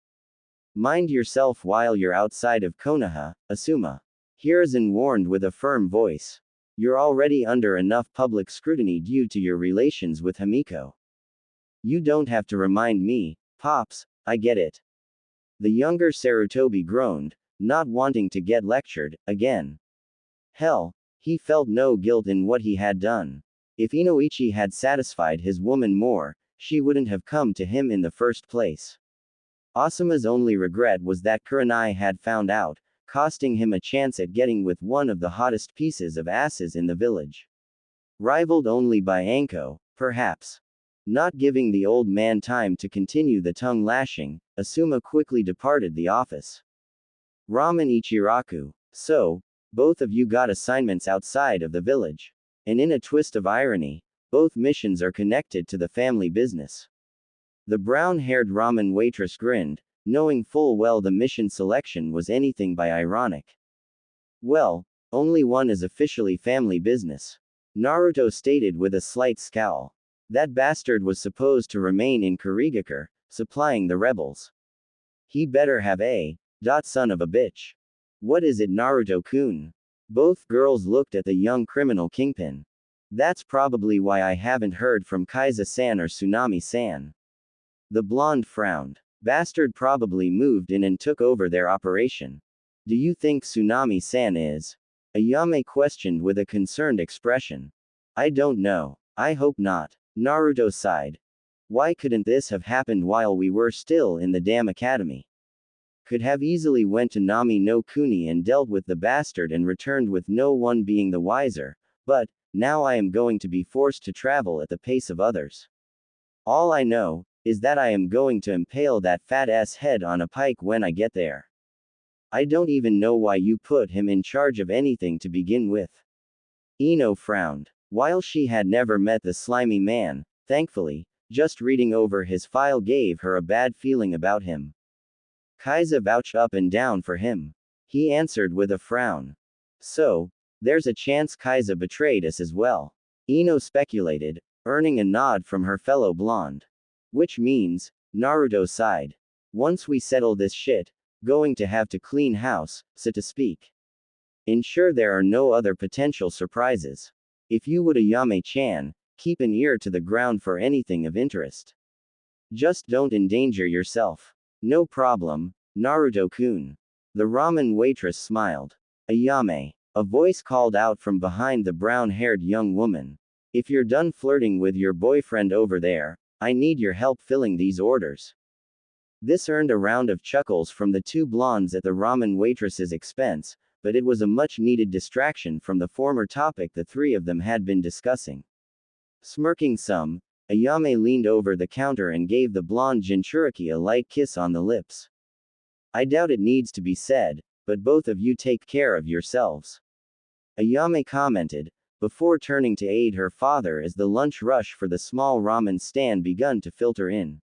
Mind yourself while you're outside of Konoha, Asuma. Hiruzen warned with a firm voice. You're already under enough public scrutiny due to your relations with Himiko. You don't have to remind me, Pops, I get it. The younger Sarutobi groaned, not wanting to get lectured, again. Hell, he felt no guilt in what he had done. If Inoichi had satisfied his woman more, she wouldn't have come to him in the first place. Asuma's only regret was that Kurenai had found out, costing him a chance at getting with one of the hottest pieces of asses in the village. Rivaled only by Anko, perhaps. Not giving the old man time to continue the tongue lashing, Asuma quickly departed the office. Ramen Ichiraku. So, both of you got assignments outside of the village. And in a twist of irony, both missions are connected to the family business. The brown-haired ramen waitress grinned, knowing full well the mission selection was anything but ironic. Well, only one is officially family business. Naruto stated with a slight scowl. That bastard was supposed to remain in Kurigakure, supplying the rebels. He better have a son of a bitch. What is it, Naruto-kun? Both girls looked at the young criminal kingpin. That's probably why I haven't heard from Kaiza-san or Tsunami-san. The blonde frowned. Bastard probably moved in and took over their operation. Do you think Tsunami-san is? Ayame questioned with a concerned expression. I don't know. I hope not. Naruto sighed. Why couldn't this have happened while we were still in the damn academy? Could have easily went to Nami no Kuni and dealt with the bastard and returned with no one being the wiser, but, now I am going to be forced to travel at the pace of others. All I know, is that I am going to impale that fat-ass head on a pike when I get there. I don't even know why you put him in charge of anything to begin with. Ino frowned. While she had never met the slimy man, thankfully, just reading over his file gave her a bad feeling about him. Kaiza vouched up and down for him. He answered with a frown. So, there's a chance Kaiza betrayed us as well. Ino speculated, earning a nod from her fellow blonde. Which means, Naruto sighed. Once we settle this shit, going to have to clean house, so to speak. Ensure there are no other potential surprises. If you would Ayame-chan, keep an ear to the ground for anything of interest. Just don't endanger yourself. No problem, Naruto-kun. The ramen waitress smiled. Ayame. A voice called out from behind the brown-haired young woman. If you're done flirting with your boyfriend over there, I need your help filling these orders. This earned a round of chuckles from the two blondes at the ramen waitress's expense, but it was a much-needed distraction from the former topic the three of them had been discussing. Smirking some, Ayame leaned over the counter and gave the blonde Jinchuriki a light kiss on the lips. I doubt it needs to be said, but both of you take care of yourselves. Ayame commented, before turning to aid her father as the lunch rush for the small ramen stand begun to filter in.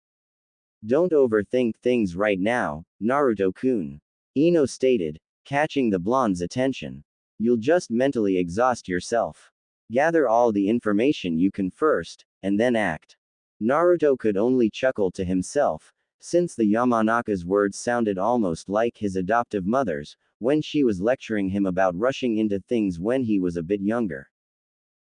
Don't overthink things right now, Naruto-kun. Ino stated, catching the blonde's attention. You'll just mentally exhaust yourself. Gather all the information you can first, and then act. Naruto could only chuckle to himself, since the Yamanaka's words sounded almost like his adoptive mother's, when she was lecturing him about rushing into things when he was a bit younger.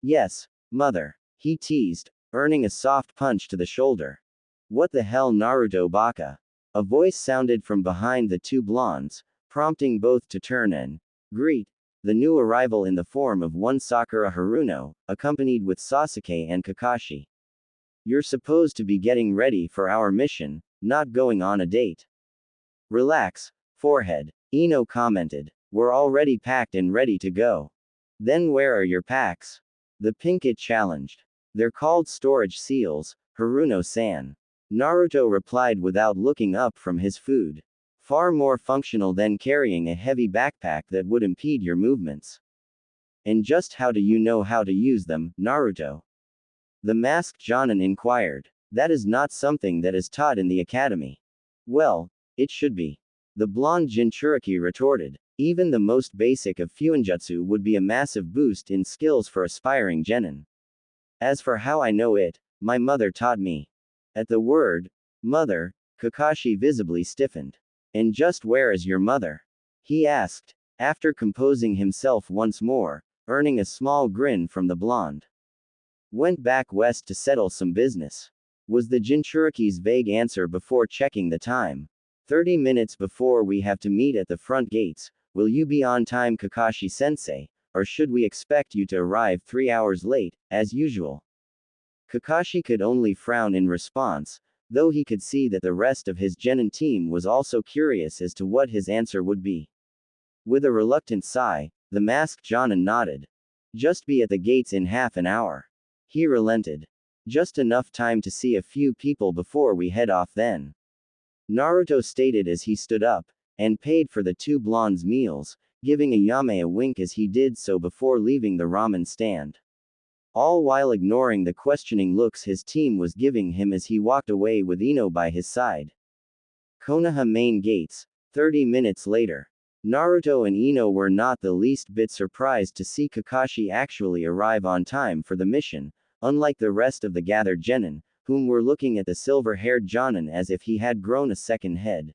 Yes, mother. He teased, earning a soft punch to the shoulder. What the hell, Naruto baka? A voice sounded from behind the two blondes, prompting both to turn and greet the new arrival in the form of one Sakura Haruno, accompanied with Sasuke and Kakashi. You're supposed to be getting ready for our mission, not going on a date. Relax, forehead. Ino commented. We're already packed and ready to go. Then where are your packs? The Pinkett challenged. They're called storage seals, Haruno-san. Naruto replied without looking up from his food. Far more functional than carrying a heavy backpack that would impede your movements. And just how do you know how to use them, Naruto? The masked Jonin inquired. That is not something that is taught in the academy. Well, it should be. The blonde Jinchuriki retorted. Even the most basic of Fuinjutsu would be a massive boost in skills for aspiring genin. As for how I know it, my mother taught me. At the word, mother, Kakashi visibly stiffened. And just where is your mother? He asked, after composing himself once more, earning a small grin from the blonde. Went back west to settle some business. Was the Jinchuriki's vague answer before checking the time. 30 minutes before we have to meet at the front gates. Will you be on time, Kakashi-sensei, or should we expect you to arrive 3 hours late, as usual? Kakashi could only frown in response, though he could see that the rest of his genin team was also curious as to what his answer would be. With a reluctant sigh, the masked Jonin nodded. Just be at the gates in half an hour. He relented. Just enough time to see a few people before we head off then. Naruto stated as he stood up, and paid for the two blondes' meals, giving Ayame a wink as he did so before leaving the ramen stand. All while ignoring the questioning looks his team was giving him as he walked away with Ino by his side. Konoha main gates, 30 minutes later. Naruto and Ino were not the least bit surprised to see Kakashi actually arrive on time for the mission, unlike the rest of the gathered genin, whom were looking at the silver-haired Jonin as if he had grown a second head.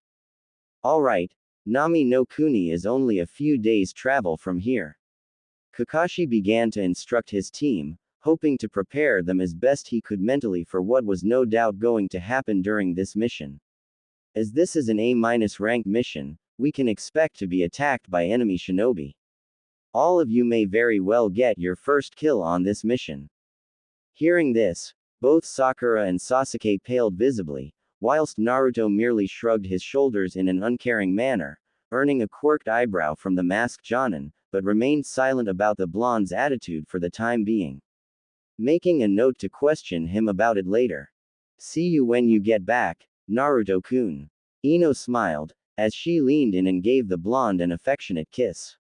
Alright, Nami no Kuni is only a few days' travel from here. Kakashi began to instruct his team, hoping to prepare them as best he could mentally for what was no doubt going to happen during this mission. As this is an A-rank mission, we can expect to be attacked by enemy shinobi. All of you may very well get your first kill on this mission. Hearing this, both Sakura and Sasuke paled visibly, whilst Naruto merely shrugged his shoulders in an uncaring manner, earning a quirked eyebrow from the masked Jonin, but remained silent about the blonde's attitude for the time being. Making a note to question him about it later. See you when you get back, Naruto-kun. Ino smiled, as she leaned in and gave the blonde an affectionate kiss.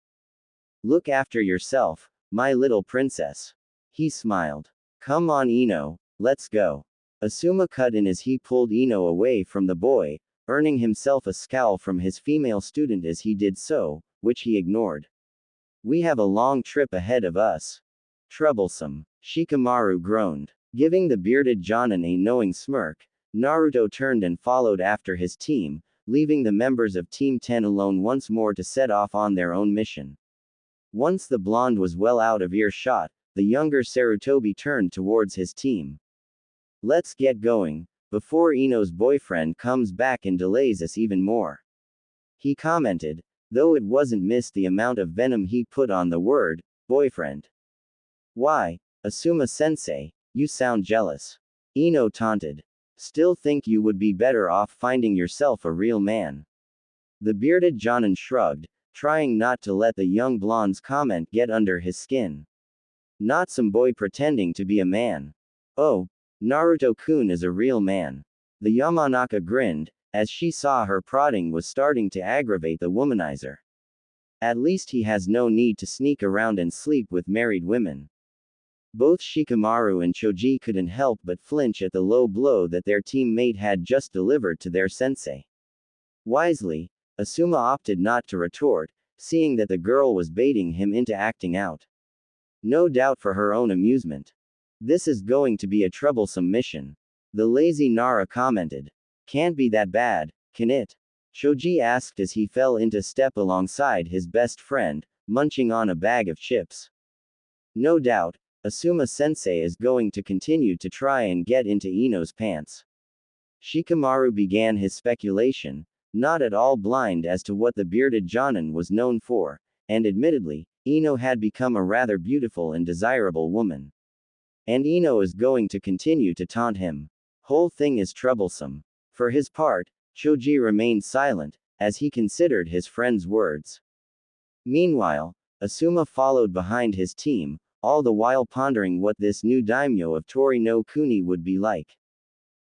Look after yourself, my little princess. He smiled. Come on, Ino, let's go. Asuma cut in as he pulled Ino away from the boy, earning himself a scowl from his female student as he did so, which he ignored. We have a long trip ahead of us. Troublesome. Shikamaru groaned. Giving the bearded Jonin a knowing smirk, Naruto turned and followed after his team, leaving the members of Team 10 alone once more to set off on their own mission. Once the blonde was well out of earshot, the younger Sarutobi turned towards his team. Let's get going, before Ino's boyfriend comes back and delays us even more. He commented, though it wasn't missed the amount of venom he put on the word, boyfriend. Why, Asuma-sensei, you sound jealous. Ino taunted. Still think you would be better off finding yourself a real man. The bearded Jonin shrugged, trying not to let the young blonde's comment get under his skin. Not some boy pretending to be a man. Oh, Naruto-kun is a real man. The Yamanaka grinned, as she saw her prodding was starting to aggravate the womanizer. At least he has no need to sneak around and sleep with married women. Both Shikamaru and Choji couldn't help but flinch at the low blow that their teammate had just delivered to their sensei. Wisely, Asuma opted not to retort, seeing that the girl was baiting him into acting out. No doubt for her own amusement. This is going to be a troublesome mission. The lazy Nara commented. Can't be that bad, can it? Choji asked as he fell into step alongside his best friend, munching on a bag of chips. No doubt, Asuma-sensei is going to continue to try and get into Ino's pants. Shikamaru began his speculation, not at all blind as to what the bearded Jonin was known for, and admittedly, Ino had become a rather beautiful and desirable woman. And Ino is going to continue to taunt him. Whole thing is troublesome. For his part, Choji remained silent, as he considered his friend's words. Meanwhile, Asuma followed behind his team, all the while pondering what this new daimyo of Tori no Kuni would be like.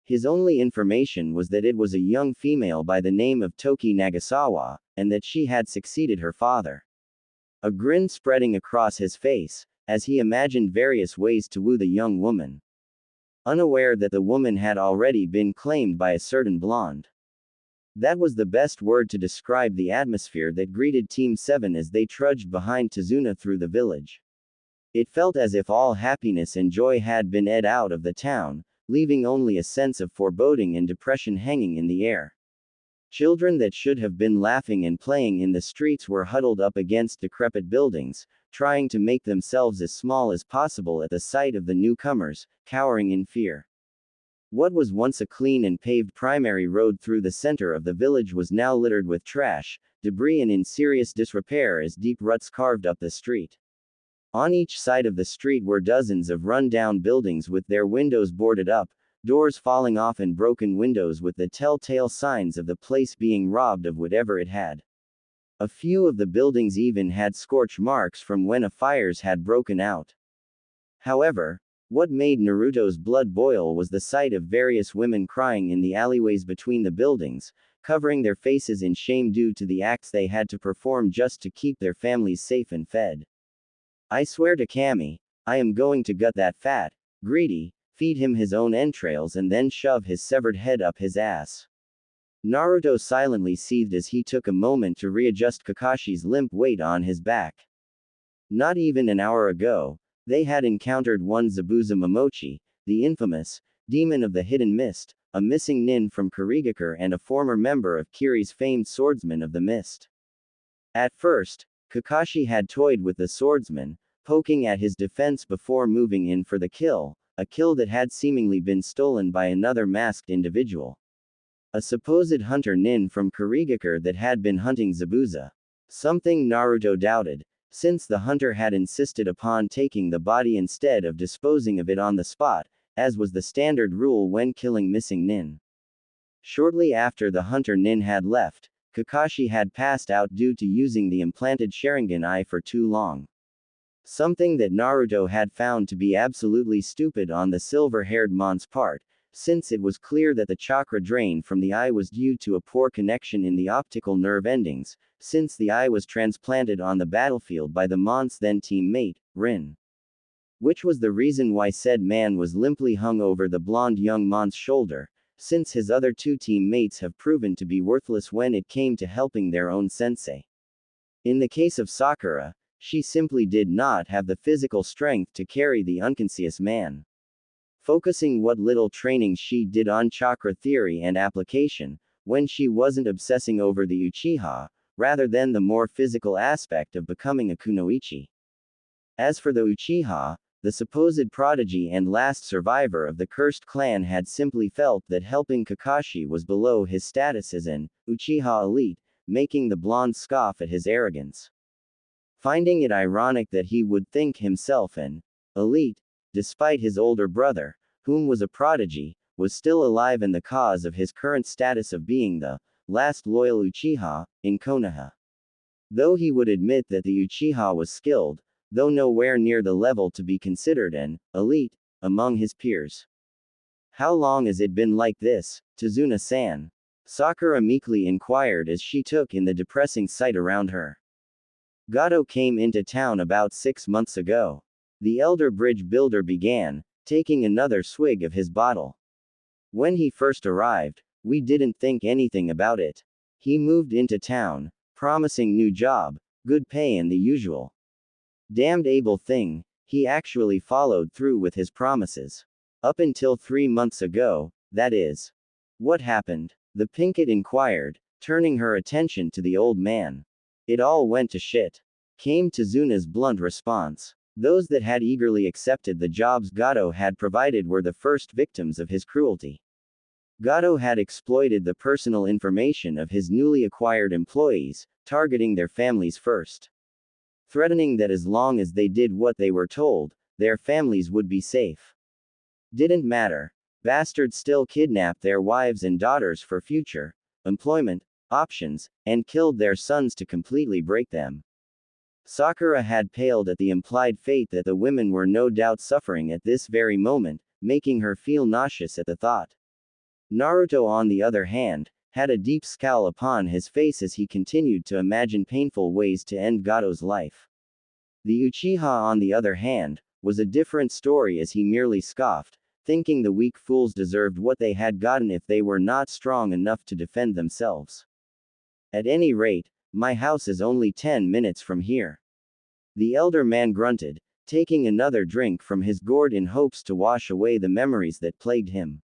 His only information was that it was a young female by the name of Toki Nagasawa, and that she had succeeded her father. A grin spreading across his face, as he imagined various ways to woo the young woman. Unaware that the woman had already been claimed by a certain blonde. That was the best word to describe the atmosphere that greeted Team 7 as they trudged behind Tazuna through the village. It felt as if all happiness and joy had been ed out of the town, leaving only a sense of foreboding and depression hanging in the air. Children that should have been laughing and playing in the streets were huddled up against decrepit buildings, trying to make themselves as small as possible at the sight of the newcomers, cowering in fear. What was once a clean and paved primary road through the center of the village was now littered with trash, debris and in serious disrepair as deep ruts carved up the street. On each side of the street were dozens of run-down buildings with their windows boarded up, doors falling off and broken windows with the telltale signs of the place being robbed of whatever it had. A few of the buildings even had scorch marks from when a fires had broken out. However, what made Naruto's blood boil was the sight of various women crying in the alleyways between the buildings, covering their faces in shame due to the acts they had to perform just to keep their families safe and fed. I swear to Kami, I am going to gut that fat, greedy, feed him his own entrails and then shove his severed head up his ass. Naruto silently seethed as he took a moment to readjust Kakashi's limp weight on his back. Not even an hour ago, they had encountered one Zabuza Momochi, the infamous demon of the hidden mist, a missing nin from Kurigakure and a former member of Kiri's famed swordsman of the mist. At first, Kakashi had toyed with the swordsman, poking at his defense before moving in for the kill, a kill that had seemingly been stolen by another masked individual. A supposed hunter nin from Kurigakure that had been hunting Zabuza. Something Naruto doubted, since the hunter had insisted upon taking the body instead of disposing of it on the spot, as was the standard rule when killing missing nin. Shortly after the hunter nin had left, Kakashi had passed out due to using the implanted Sharingan eye for too long. Something that Naruto had found to be absolutely stupid on the silver-haired mon's part, since it was clear that the chakra drain from the eye was due to a poor connection in the optical nerve endings, since the eye was transplanted on the battlefield by the mon's then teammate, Rin. Which was the reason why said man was limply hung over the blonde young mon's shoulder, since his other two teammates have proven to be worthless when it came to helping their own sensei. In the case of Sakura, she simply did not have the physical strength to carry the unconscious man. Focusing what little training she did on chakra theory and application, when she wasn't obsessing over the Uchiha, rather than the more physical aspect of becoming a kunoichi. As for the Uchiha, the supposed prodigy and last survivor of the cursed clan had simply felt that helping Kakashi was below his status as an Uchiha elite, making the blonde scoff at his arrogance. Finding it ironic that he would think himself an elite, despite his older brother, whom was a prodigy, was still alive and the cause of his current status of being the last loyal Uchiha, in Konoha. Though he would admit that the Uchiha was skilled, though nowhere near the level to be considered an elite among his peers. How long has it been like this, Tazuna-san? Sakura meekly inquired as she took in the depressing sight around her. Gato came into town about 6 months ago. The elder bridge builder began, taking another swig of his bottle. When he first arrived, we didn't think anything about it. He moved into town, promising new job, good pay and the usual. Damned able thing, he actually followed through with his promises. Up until 3 months ago, that is. What happened? The Pinkett inquired, turning her attention to the old man. It all went to shit, came Tazuna's blunt response. Those that had eagerly accepted the jobs Gato had provided were the first victims of his cruelty. Gato had exploited the personal information of his newly acquired employees, targeting their families first. Threatening that as long as they did what they were told, their families would be safe. Didn't matter. Bastards still kidnapped their wives and daughters for future employment, options, and killed their sons to completely break them. Sakura had paled at the implied fate that the women were no doubt suffering at this very moment, making her feel nauseous at the thought. Naruto, on the other hand, had a deep scowl upon his face as he continued to imagine painful ways to end Gato's life. The Uchiha, on the other hand, was a different story as he merely scoffed, thinking the weak fools deserved what they had gotten if they were not strong enough to defend themselves. At any rate, my house is only 10 minutes from here. The elder man grunted, taking another drink from his gourd in hopes to wash away the memories that plagued him.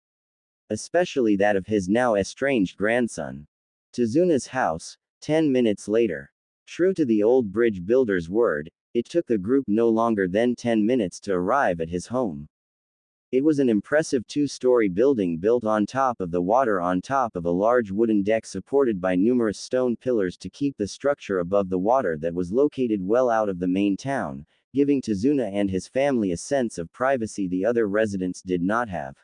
Especially that of his now estranged grandson. Tazuna's house, 10 minutes later. True to the old bridge builder's word, it took the group no longer than 10 minutes to arrive at his home. It was an impressive two-story building built on top of the water on top of a large wooden deck supported by numerous stone pillars to keep the structure above the water that was located well out of the main town, giving Tazuna and his family a sense of privacy the other residents did not have.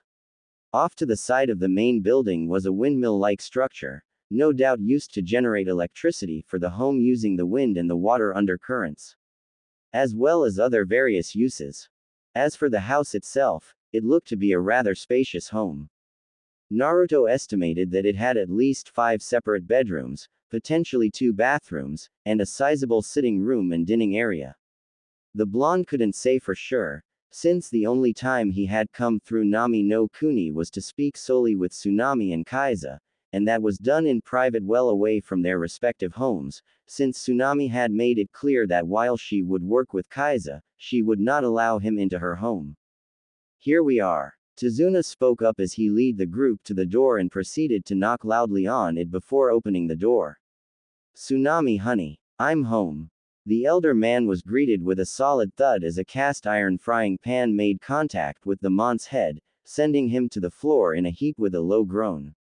Off to the side of the main building was a windmill-like structure, no doubt used to generate electricity for the home using the wind and the water undercurrents, as well as other various uses. As for the house itself, it looked to be a rather spacious home. Naruto estimated that it had at least 5 separate bedrooms, potentially 2 bathrooms, and a sizable sitting room and dining area. The blonde couldn't say for sure, since the only time he had come through Nami no Kuni was to speak solely with Tsunami and Kaiza, and that was done in private well away from their respective homes, since Tsunami had made it clear that while she would work with Kaiza, she would not allow him into her home. Here we are. Tazuna spoke up as he led the group to the door and proceeded to knock loudly on it before opening the door. Tsunami honey, I'm home. The elder man was greeted with a solid thud as a cast iron frying pan made contact with the mont's head, sending him to the floor in a heap with a low groan.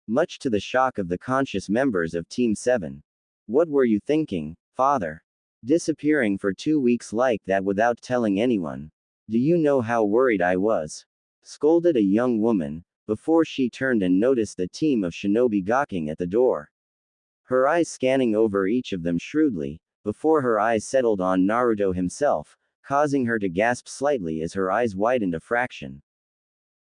Much to the shock of the conscious members of Team 7. What were you thinking, father? Disappearing for 2 weeks like that without telling anyone. Do you know how worried I was? Scolded a young woman, before she turned and noticed the team of shinobi gawking at the door. Her eyes scanning over each of them shrewdly, before her eyes settled on Naruto himself, causing her to gasp slightly as her eyes widened a fraction.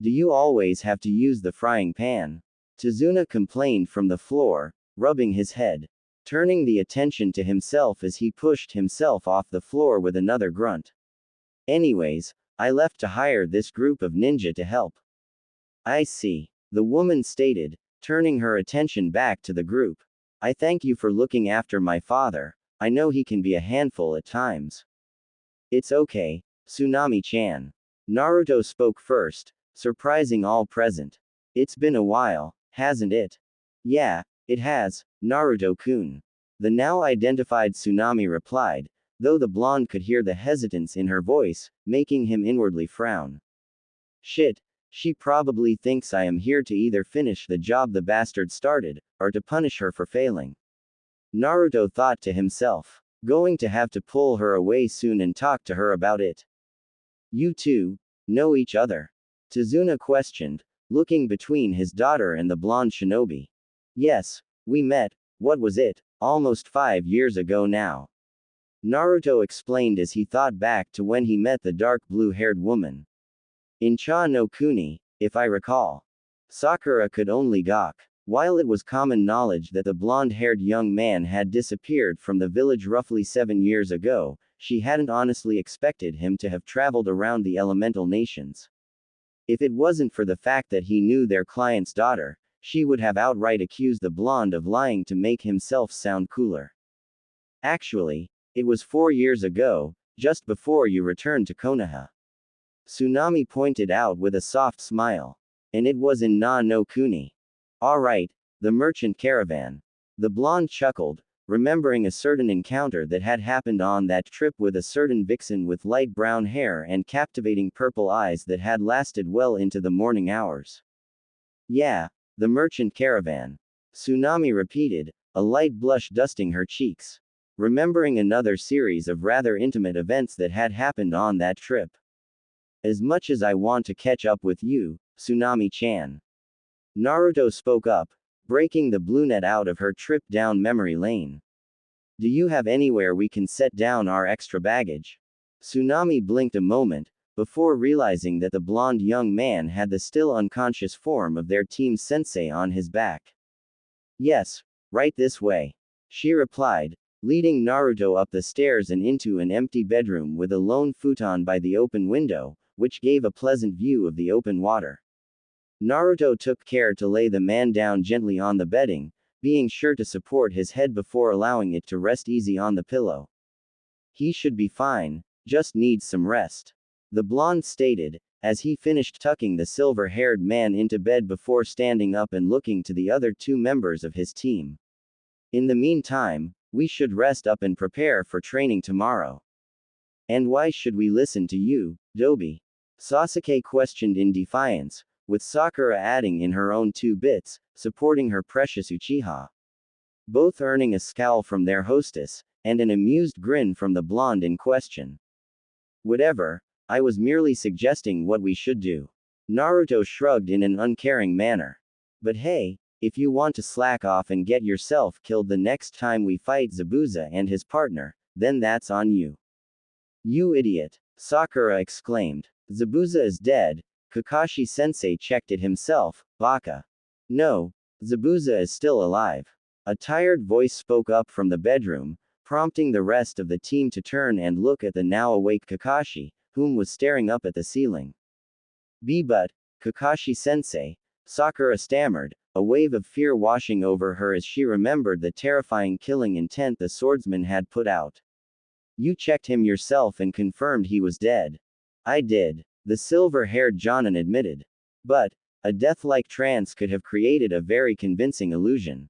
Do you always have to use the frying pan? Tazuna complained from the floor, rubbing his head, turning the attention to himself as he pushed himself off the floor with another grunt. Anyways, I left to hire this group of ninja to help. I see, the woman stated, turning her attention back to the group. I thank you for looking after my father. I know he can be a handful at times. It's okay, Tsunami-chan. Naruto spoke first, surprising all present. It's been a while, hasn't it? Yeah, it has, Naruto-kun. The now identified Tsunami replied, though the blonde could hear the hesitance in her voice, making him inwardly frown. Shit, she probably thinks I am here to either finish the job the bastard started, or to punish her for failing. Naruto thought to himself. Going to have to pull her away soon and talk to her about it. You two know each other? Tazuna questioned, looking between his daughter and the blonde shinobi. Yes, we met, what was it, almost 5 years ago now. Naruto explained as he thought back to when he met the dark blue-haired woman. In Cha no Kuni, if I recall. Sakura could only gawk. While it was common knowledge that the blonde-haired young man had disappeared from the village roughly 7 years ago, she hadn't honestly expected him to have traveled around the elemental nations. If it wasn't for the fact that he knew their client's daughter, she would have outright accused the blonde of lying to make himself sound cooler. Actually, it was 4 years ago, just before you returned to Konoha. Tsunami pointed out with a soft smile. And it was in Na no Kuni. Alright, the merchant caravan. The blonde chuckled, remembering a certain encounter that had happened on that trip with a certain vixen with light brown hair and captivating purple eyes that had lasted well into the morning hours. Yeah, the merchant caravan. Tsunami repeated, a light blush dusting her cheeks. Remembering another series of rather intimate events that had happened on that trip. As much as I want to catch up with you, Tsunami-chan. Naruto spoke up, breaking the brunette out of her trip down memory lane. Do you have anywhere we can set down our extra baggage? Tsunami blinked a moment, before realizing that the blonde young man had the still unconscious form of their team sensei on his back. Yes, right this way. She replied, leading Naruto up the stairs and into an empty bedroom with a lone futon by the open window, which gave a pleasant view of the open water. Naruto took care to lay the man down gently on the bedding, being sure to support his head before allowing it to rest easy on the pillow. He should be fine, just needs some rest. The blonde stated, as he finished tucking the silver-haired man into bed before standing up and looking to the other two members of his team. In the meantime, we should rest up and prepare for training tomorrow. And why should we listen to you, Dobi? Sasuke questioned in defiance, with Sakura adding in her own 2 bits, supporting her precious Uchiha. Both earning a scowl from their hostess, and an amused grin from the blonde in question. Whatever, I was merely suggesting what we should do. Naruto shrugged in an uncaring manner. But hey, if you want to slack off and get yourself killed the next time we fight Zabuza and his partner, then that's on you. You idiot, Sakura exclaimed. Zabuza is dead. Kakashi-sensei checked it himself, baka. No, Zabuza is still alive. A tired voice spoke up from the bedroom, prompting the rest of the team to turn and look at the now awake Kakashi, whom was staring up at the ceiling. But, Kakashi-sensei, Sakura stammered, a wave of fear washing over her as she remembered the terrifying killing intent the swordsman had put out. You checked him yourself and confirmed he was dead. I did, the silver-haired Jonin admitted. But, a death-like trance could have created a very convincing illusion.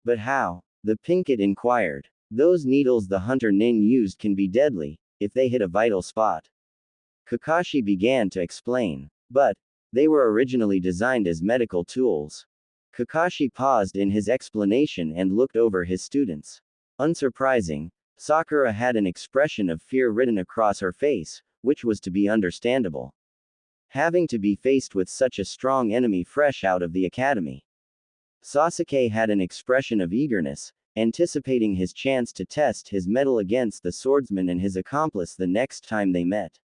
But how? The Pinkett inquired. Those needles the hunter Nin used can be deadly, if they hit a vital spot. Kakashi began to explain. But, they were originally designed as medical tools. Kakashi paused in his explanation and looked over his students. Unsurprising, Sakura had an expression of fear written across her face, which was to be understandable. Having to be faced with such a strong enemy fresh out of the academy. Sasuke had an expression of eagerness, anticipating his chance to test his mettle against the swordsman and his accomplice the next time they met.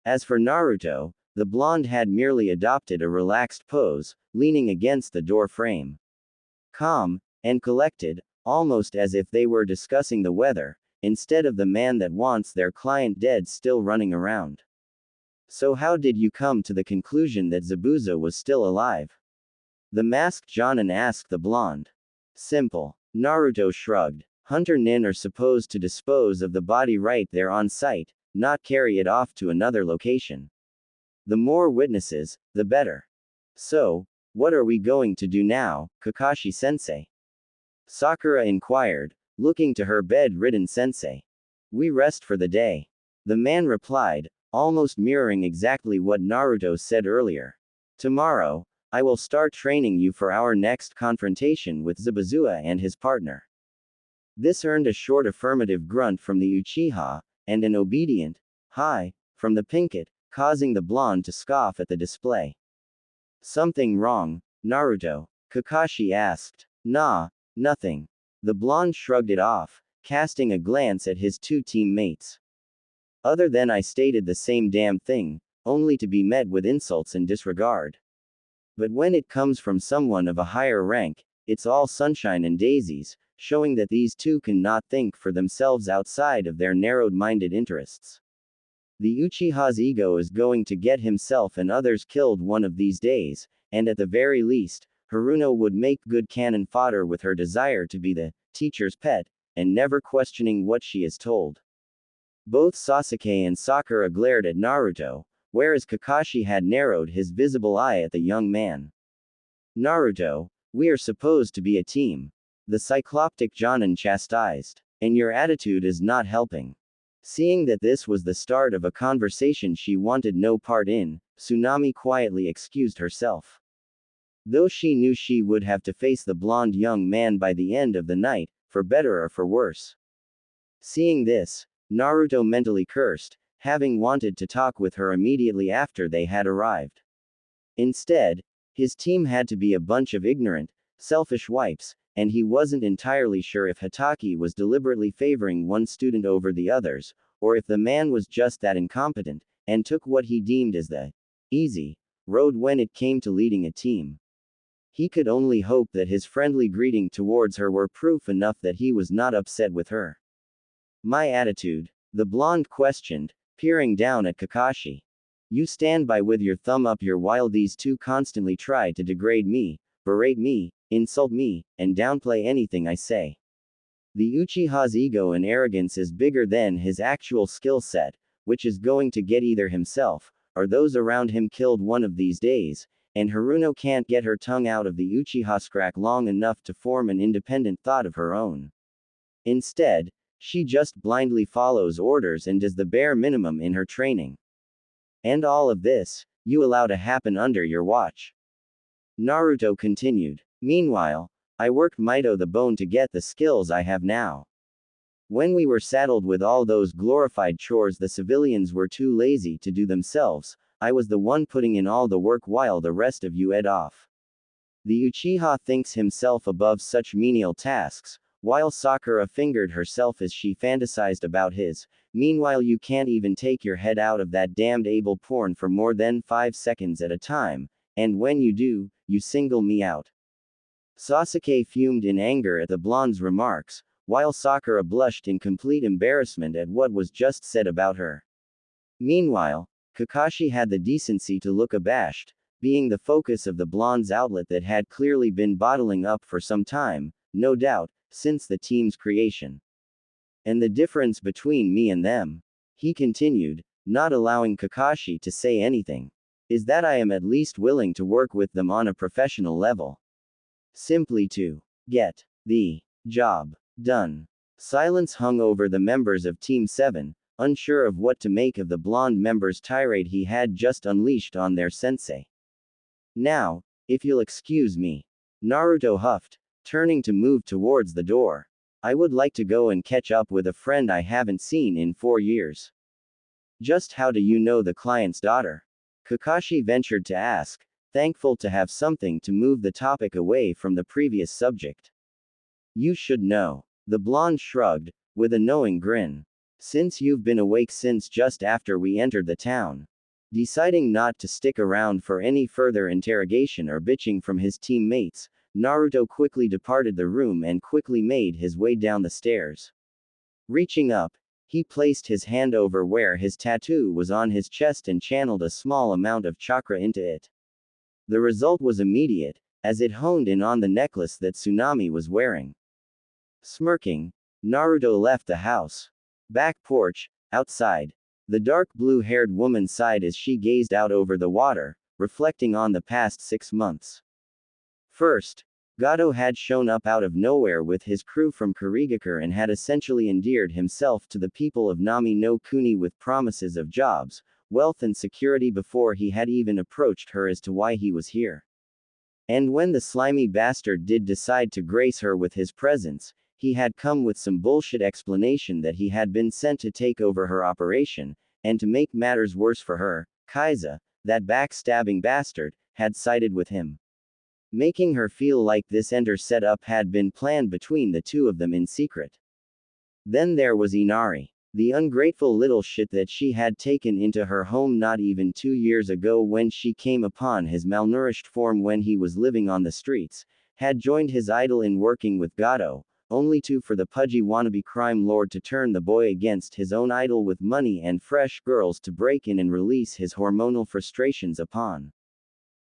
As for Naruto, the blonde had merely adopted a relaxed pose, leaning against the door frame. Calm, and collected, almost as if they were discussing the weather, instead of the man that wants their client dead still running around. So how did you come to the conclusion that Zabuza was still alive? The masked Jonin asked the blonde. Simple. Naruto shrugged. Hunter Nin are supposed to dispose of the body right there on site, not carry it off to another location. The more witnesses, the better. So, what are we going to do now, Kakashi-sensei? Sakura inquired, looking to her bed-ridden sensei. We rest for the day. The man replied, almost mirroring exactly what Naruto said earlier. Tomorrow, I will start training you for our next confrontation with Zabuza and his partner. This earned a short affirmative grunt from the Uchiha, and an obedient, hi, from the Pinkett, causing the blonde to scoff at the display. Something wrong, Naruto? Kakashi asked. Nah, nothing. The blonde shrugged it off, casting a glance at his 2 teammates. Other than I stated the same damn thing, only to be met with insults and disregard. But when it comes from someone of a higher rank, it's all sunshine and daisies, showing that these two cannot think for themselves outside of their narrowed-minded interests. The Uchiha's ego is going to get himself and others killed one of these days, and at the very least, Haruno would make good cannon fodder with her desire to be the teacher's pet, and never questioning what she is told. Both Sasuke and Sakura glared at Naruto, whereas Kakashi had narrowed his visible eye at the young man. Naruto, we are supposed to be a team. The cycloptic Jonin chastised. And your attitude is not helping. Seeing that this was the start of a conversation she wanted no part in, Tsunami quietly excused herself. Though she knew she would have to face the blonde young man by the end of the night, for better or for worse. Seeing this, Naruto mentally cursed, having wanted to talk with her immediately after they had arrived. Instead, his team had to be a bunch of ignorant, selfish wipes, and he wasn't entirely sure if Hitaki was deliberately favoring one student over the others, or if the man was just that incompetent, and took what he deemed as the easy road when it came to leading a team. He could only hope that his friendly greeting towards her were proof enough that he was not upset with her. My attitude? The blonde questioned, peering down at Kakashi. You stand by with your thumb up your while these two constantly try to degrade me, berate me, insult me, and downplay anything I say. The Uchiha's ego and arrogance is bigger than his actual skill set, which is going to get either himself, or those around him killed one of these days, and Haruno can't get her tongue out of the Uchiha scrack long enough to form an independent thought of her own. Instead, she just blindly follows orders and does the bare minimum in her training. And all of this, you allow to happen under your watch. Naruto continued. Meanwhile, I worked Mito the bone to get the skills I have now. When we were saddled with all those glorified chores the civilians were too lazy to do themselves, I was the one putting in all the work while the rest of you ed off. The Uchiha thinks himself above such menial tasks, while Sakura fingered herself as she fantasized about his. Meanwhile you can't even take your head out of that damned able porn for more than 5 seconds at a time, and when you do, you single me out. Sasuke fumed in anger at the blonde's remarks, while Sakura blushed in complete embarrassment at what was just said about her. Meanwhile, Kakashi had the decency to look abashed, being the focus of the blonde's outlet that had clearly been bottling up for some time, no doubt, since the team's creation. And the difference between me and them, he continued, not allowing Kakashi to say anything, is that I am at least willing to work with them on a professional level. Simply to get the job done. Silence hung over the members of Team 7, unsure of what to make of the blonde member's tirade he had just unleashed on their sensei. Now, if you'll excuse me, Naruto huffed, turning to move towards the door. I would like to go and catch up with a friend I haven't seen in 4 years. Just how do you know the client's daughter? Kakashi ventured to ask, thankful to have something to move the topic away from the previous subject. You should know. The blonde shrugged, with a knowing grin. Since you've been awake since just after we entered the town. Deciding not to stick around for any further interrogation or bitching from his teammates, Naruto quickly departed the room and quickly made his way down the stairs. Reaching up, he placed his hand over where his tattoo was on his chest and channeled a small amount of chakra into it. The result was immediate, as it honed in on the necklace that Tsunami was wearing. Smirking, Naruto left the house. Back porch, outside. The dark blue-haired woman sighed as she gazed out over the water, reflecting on the past 6 months. First, Gato had shown up out of nowhere with his crew from Kurigakure and had essentially endeared himself to the people of Nami no Kuni with promises of jobs, wealth and security before he had even approached her as to why he was here. And when the slimy bastard did decide to grace her with his presence, he had come with some bullshit explanation that he had been sent to take over her operation, and to make matters worse for her, Kaiza, that backstabbing bastard, had sided with him. Making her feel like this setup had been planned between the two of them in secret. Then there was Inari, the ungrateful little shit that she had taken into her home not even 2 years ago when she came upon his malnourished form when he was living on the streets, had joined his idol in working with Gato, only for the pudgy wannabe crime lord to turn the boy against his own idol with money and fresh girls to break in and release his hormonal frustrations upon.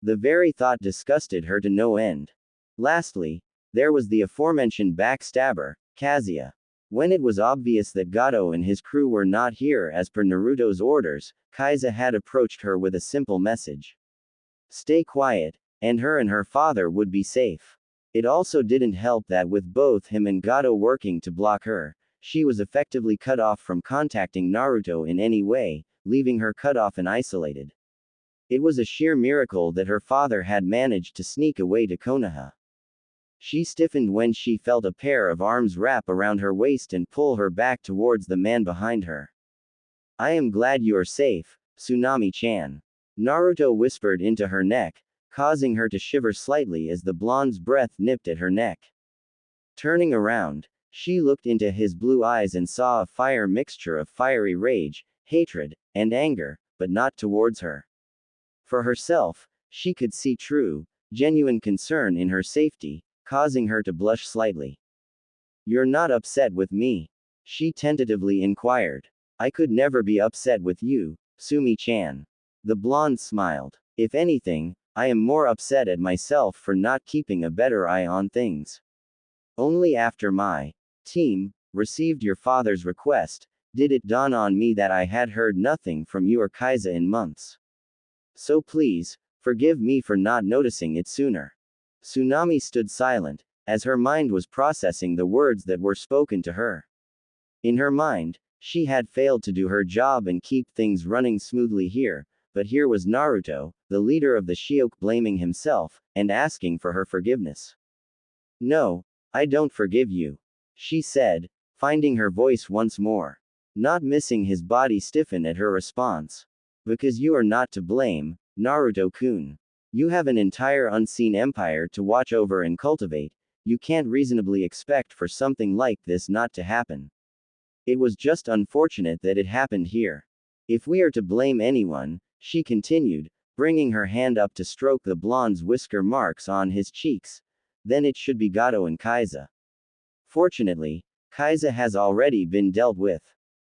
The very thought disgusted her to no end. Lastly, there was the aforementioned backstabber, Kazuya. When it was obvious that Gato and his crew were not here as per Naruto's orders, Kaiza had approached her with a simple message. Stay quiet, and her father would be safe. It also didn't help that with both him and Gato working to block her, she was effectively cut off from contacting Naruto in any way, leaving her cut off and isolated. It was a sheer miracle that her father had managed to sneak away to Konoha. She stiffened when she felt a pair of arms wrap around her waist and pull her back towards the man behind her. I am glad you're safe, Tsunami-chan. Naruto whispered into her neck, causing her to shiver slightly as the blonde's breath nipped at her neck. Turning around, she looked into his blue eyes and saw a fire mixture of fiery rage, hatred, and anger, but not towards her. For herself, she could see true, genuine concern in her safety, causing her to blush slightly. "You're not upset with me?" she tentatively inquired. "I could never be upset with you, Sumi-chan." The blonde smiled. "If anything, I am more upset at myself for not keeping a better eye on things. Only after my team received your father's request, did it dawn on me that I had heard nothing from you or Kaiza in months. So please, forgive me for not noticing it sooner." Tsunami stood silent, as her mind was processing the words that were spoken to her. In her mind, she had failed to do her job and keep things running smoothly here, but here was Naruto, the leader of the Shioke, blaming himself, and asking for her forgiveness. "No, I don't forgive you," she said, finding her voice once more. Not missing his body stiffen at her response. "Because you are not to blame, Naruto-kun. You have an entire unseen empire to watch over and cultivate, you can't reasonably expect for something like this not to happen. It was just unfortunate that it happened here. If we are to blame anyone," she continued, bringing her hand up to stroke the blonde's whisker marks on his cheeks, "then it should be Gato and Kaiza. Fortunately, Kaiza has already been dealt with."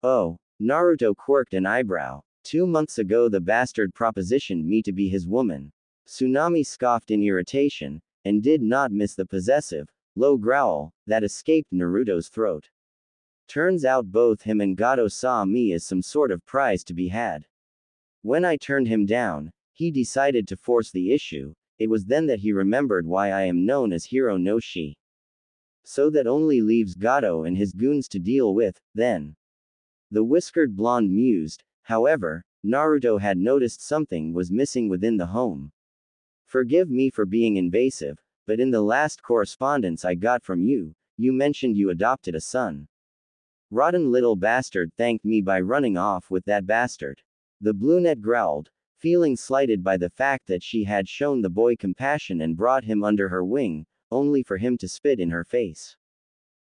"Oh," Naruto quirked an eyebrow. 2 months ago the bastard propositioned me to be his woman." Tsunami scoffed in irritation, and did not miss the possessive, low growl that escaped Naruto's throat. "Turns out both him and Gato saw me as some sort of prize to be had. When I turned him down, he decided to force the issue. It was then that he remembered why I am known as Hero no Shi. So that only leaves Gato and his goons to deal with, then." The whiskered blonde mused. However, Naruto had noticed something was missing within the home. "Forgive me for being invasive, but in the last correspondence I got from you, you mentioned you adopted a son. Rotten little bastard thanked me by running off with that bastard." The brunette growled, feeling slighted by the fact that she had shown the boy compassion and brought him under her wing, only for him to spit in her face.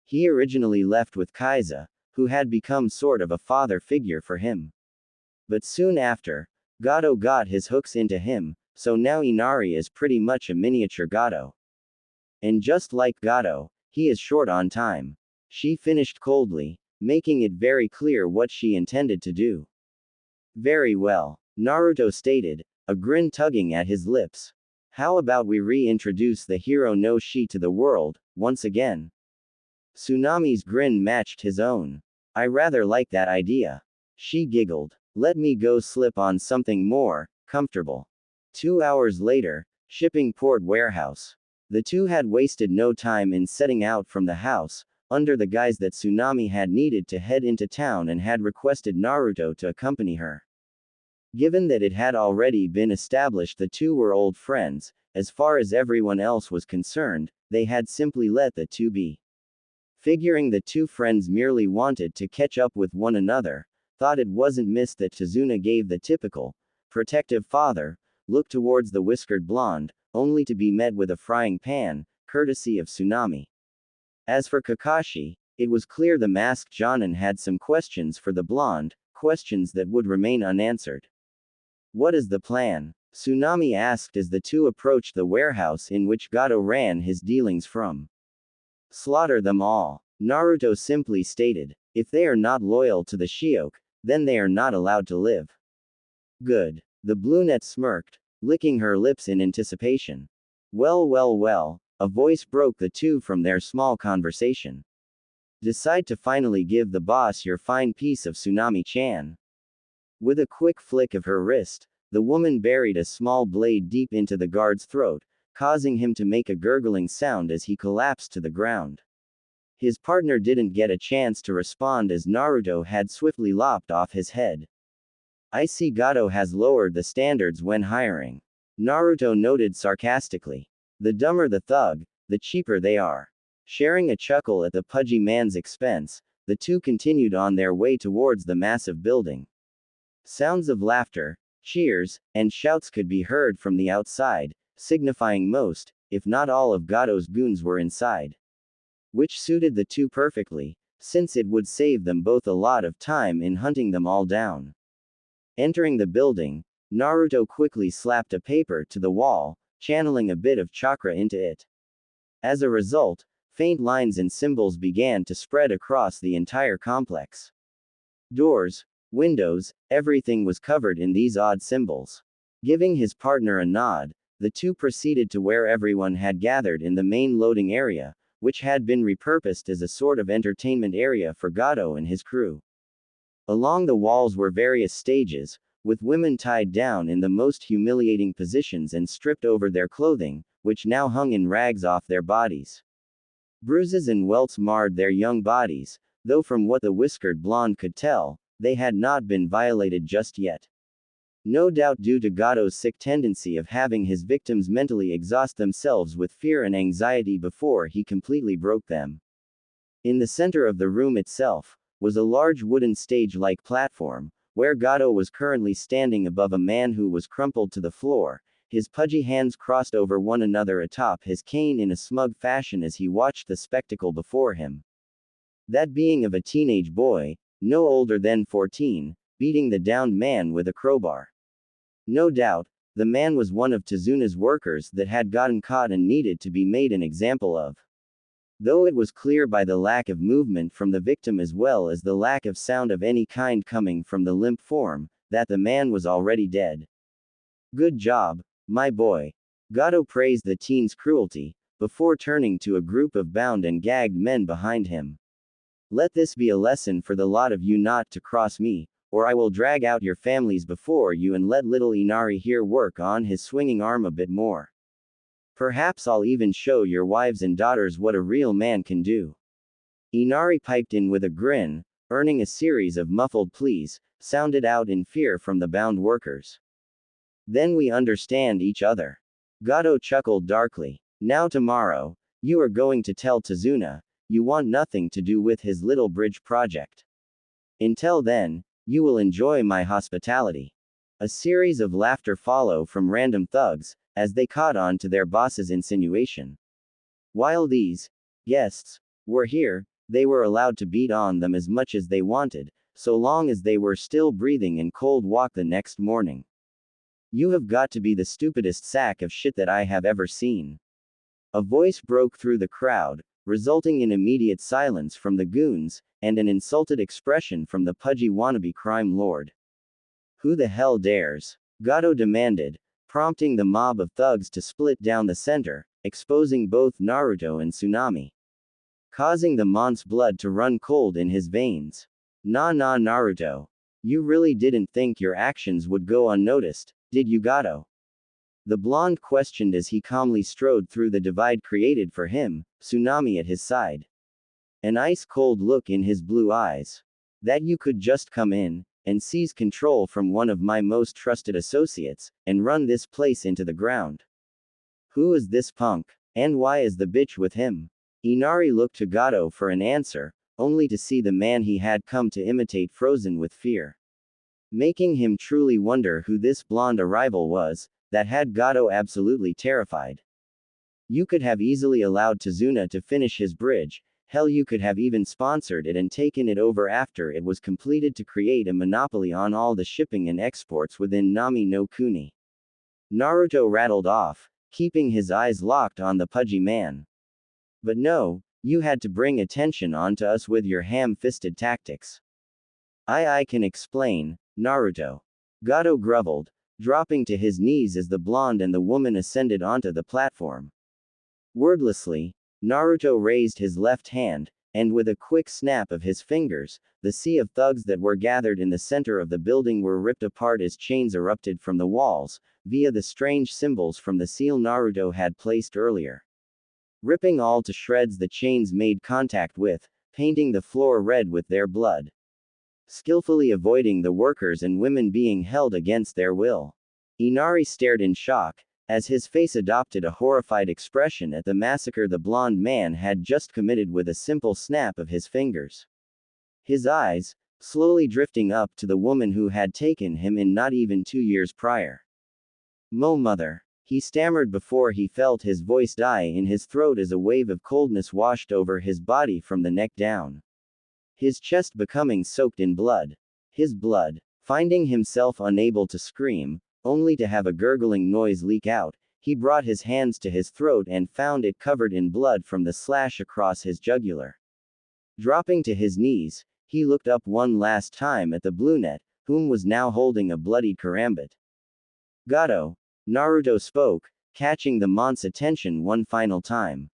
He originally left with Kaiza, who had become sort of a father figure for him. But soon after, Gato got his hooks into him, so now Inari is pretty much a miniature Gato. And just like Gato, he is short on time. She finished coldly, making it very clear what she intended to do. "Very well," Naruto stated, a grin tugging at his lips. "How about we reintroduce the Hero no Shi to the world, once again?" Tsunami's grin matched his own. "I rather like that idea." She giggled. "Let me go slip on something more comfortable." 2 hours later, shipping port warehouse. The two had wasted no time in setting out from the house, under the guise that Tsunami had needed to head into town and had requested Naruto to accompany her. Given that it had already been established the two were old friends, as far as everyone else was concerned, they had simply let the two be. Figuring the two friends merely wanted to catch up with one another, thought it wasn't missed that Tazuna gave the typical, protective father, look towards the whiskered blonde, only to be met with a frying pan, courtesy of Tsunami. As for Kakashi, it was clear the masked Jonin had some questions for the blonde, questions that would remain unanswered. "What is the plan?" Tsunami asked as the two approached the warehouse in which Gato ran his dealings from. "Slaughter them all," Naruto simply stated. "If they are not loyal to the Shioke, then they are not allowed to live." "Good." The brunette smirked, licking her lips in anticipation. Well, a voice broke the two from their small conversation. "Decide to finally give the boss your fine piece of Tsunami-chan." With a quick flick of her wrist, the woman buried a small blade deep into the guard's throat, causing him to make a gurgling sound as he collapsed to the ground. His partner didn't get a chance to respond as Naruto had swiftly lopped off his head. "I see Gato has lowered the standards when hiring," Naruto noted sarcastically. "The dumber the thug, the cheaper they are." Sharing a chuckle at the pudgy man's expense, the two continued on their way towards the massive building. Sounds of laughter, cheers, and shouts could be heard from the outside, signifying most, if not all of Gado's goons were inside. Which suited the two perfectly, since it would save them both a lot of time in hunting them all down. Entering the building, Naruto quickly slapped a paper to the wall, channeling a bit of chakra into it. As a result, faint lines and symbols began to spread across the entire complex. Doors, windows, everything was covered in these odd symbols. Giving his partner a nod, the two proceeded to where everyone had gathered in the main loading area, which had been repurposed as a sort of entertainment area for Gado and his crew. Along the walls were various stages, with women tied down in the most humiliating positions and stripped over their clothing, which now hung in rags off their bodies. Bruises and welts marred their young bodies, though from what the whiskered blonde could tell, they had not been violated just yet. No doubt due to Gado's sick tendency of having his victims mentally exhaust themselves with fear and anxiety before he completely broke them. In the center of the room itself, was a large wooden stage-like platform, where Gado was currently standing above a man who was crumpled to the floor, his pudgy hands crossed over one another atop his cane in a smug fashion as he watched the spectacle before him. That being of a teenage boy, no older than 14, beating the downed man with a crowbar. No doubt, the man was one of Tazuna's workers that had gotten caught and needed to be made an example of. Though it was clear by the lack of movement from the victim as well as the lack of sound of any kind coming from the limp form, that the man was already dead. Good job, my boy. Gado praised the teen's cruelty, before turning to a group of bound and gagged men behind him. Let this be a lesson for the lot of you not to cross me, or I will drag out your families before you and let little Inari here work on his swinging arm a bit more. Perhaps I'll even show your wives and daughters what a real man can do. Inari piped in with a grin, earning a series of muffled pleas, sounded out in fear from the bound workers. Then we understand each other. Gado chuckled darkly. Now tomorrow, you are going to tell Tazuna, you want nothing to do with his little bridge project. Until then, you will enjoy my hospitality. A series of laughter follow from random thugs, as they caught on to their boss's insinuation. While these guests were here, they were allowed to beat on them as much as they wanted, so long as they were still breathing and cold walk the next morning. You have got to be the stupidest sack of shit that I have ever seen. A voice broke through the crowd, resulting in immediate silence from the goons, and an insulted expression from the pudgy wannabe crime lord. Who the hell dares? Gado demanded, prompting the mob of thugs to split down the center, exposing both Naruto and Tsunami. Causing the mont's blood to run cold in his veins. Nah Naruto. You really didn't think your actions would go unnoticed, did you Gado? The blonde questioned as he calmly strode through the divide created for him, Tsunami at his side. An ice-cold look in his blue eyes. That you could just come in, and seize control from one of my most trusted associates, and run this place into the ground. Who is this punk? And why is the bitch with him? Inari looked to Gado for an answer, only to see the man he had come to imitate frozen with fear. Making him truly wonder who this blonde arrival was, that had Gado absolutely terrified. You could have easily allowed Tazuna to finish his bridge, hell you could have even sponsored it and taken it over after it was completed to create a monopoly on all the shipping and exports within Nami no Kuni. Naruto rattled off, keeping his eyes locked on the pudgy man. But no, you had to bring attention onto us with your ham-fisted tactics. I can explain, Naruto. Gado groveled, dropping to his knees as the blonde and the woman ascended onto the platform. Wordlessly, Naruto raised his left hand, and with a quick snap of his fingers, the sea of thugs that were gathered in the center of the building were ripped apart as chains erupted from the walls, via the strange symbols from the seal Naruto had placed earlier. Ripping all to shreds, the chains made contact with, painting the floor red with their blood. Skillfully avoiding the workers and women being held against their will. Inari stared in shock, as his face adopted a horrified expression at the massacre the blonde man had just committed with a simple snap of his fingers. His eyes, slowly drifting up to the woman who had taken him in not even 2 years prior. Mo mother. He stammered before he felt his voice die in his throat as a wave of coldness washed over his body from the neck down. His chest becoming soaked in blood. His blood. Finding himself unable to scream, only to have a gurgling noise leak out, he brought his hands to his throat and found it covered in blood from the slash across his jugular. Dropping to his knees, he looked up one last time at the brunette, whom was now holding a bloodied karambit. Gato. Naruto spoke, catching the mont's attention one final time.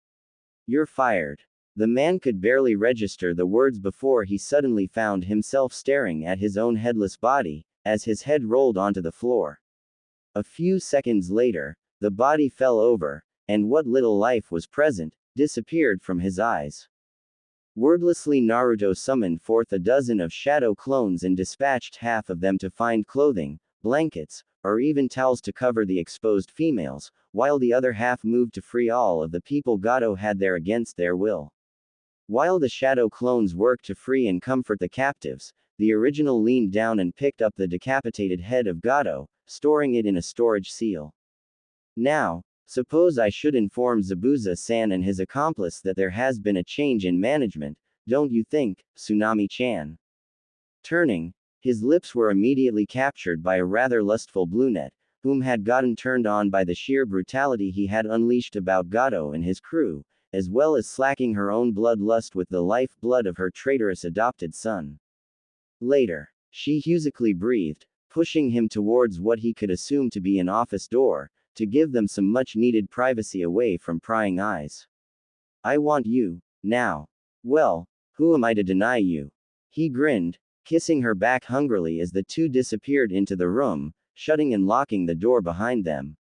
You're fired. The man could barely register the words before he suddenly found himself staring at his own headless body, as his head rolled onto the floor. A few seconds later, the body fell over, and what little life was present, disappeared from his eyes. Wordlessly Naruto summoned forth a dozen of shadow clones and dispatched half of them to find clothing, blankets, or even towels to cover the exposed females, while the other half moved to free all of the people Gato had there against their will. While the shadow clones worked to free and comfort the captives, the original leaned down and picked up the decapitated head of Gato, storing it in a storage seal. Now, suppose I should inform Zabuza-san and his accomplice that there has been a change in management, don't you think, Tsunami-chan? Turning, his lips were immediately captured by a rather lustful brunette, whom had gotten turned on by the sheer brutality he had unleashed about Gato and his crew, as well as slacking her own bloodlust with the life-blood of her traitorous adopted son. Later, she musically breathed, pushing him towards what he could assume to be an office door, to give them some much-needed privacy away from prying eyes. I want you, now. Well, who am I to deny you? He grinned, kissing her back hungrily as the two disappeared into the room, shutting and locking the door behind them.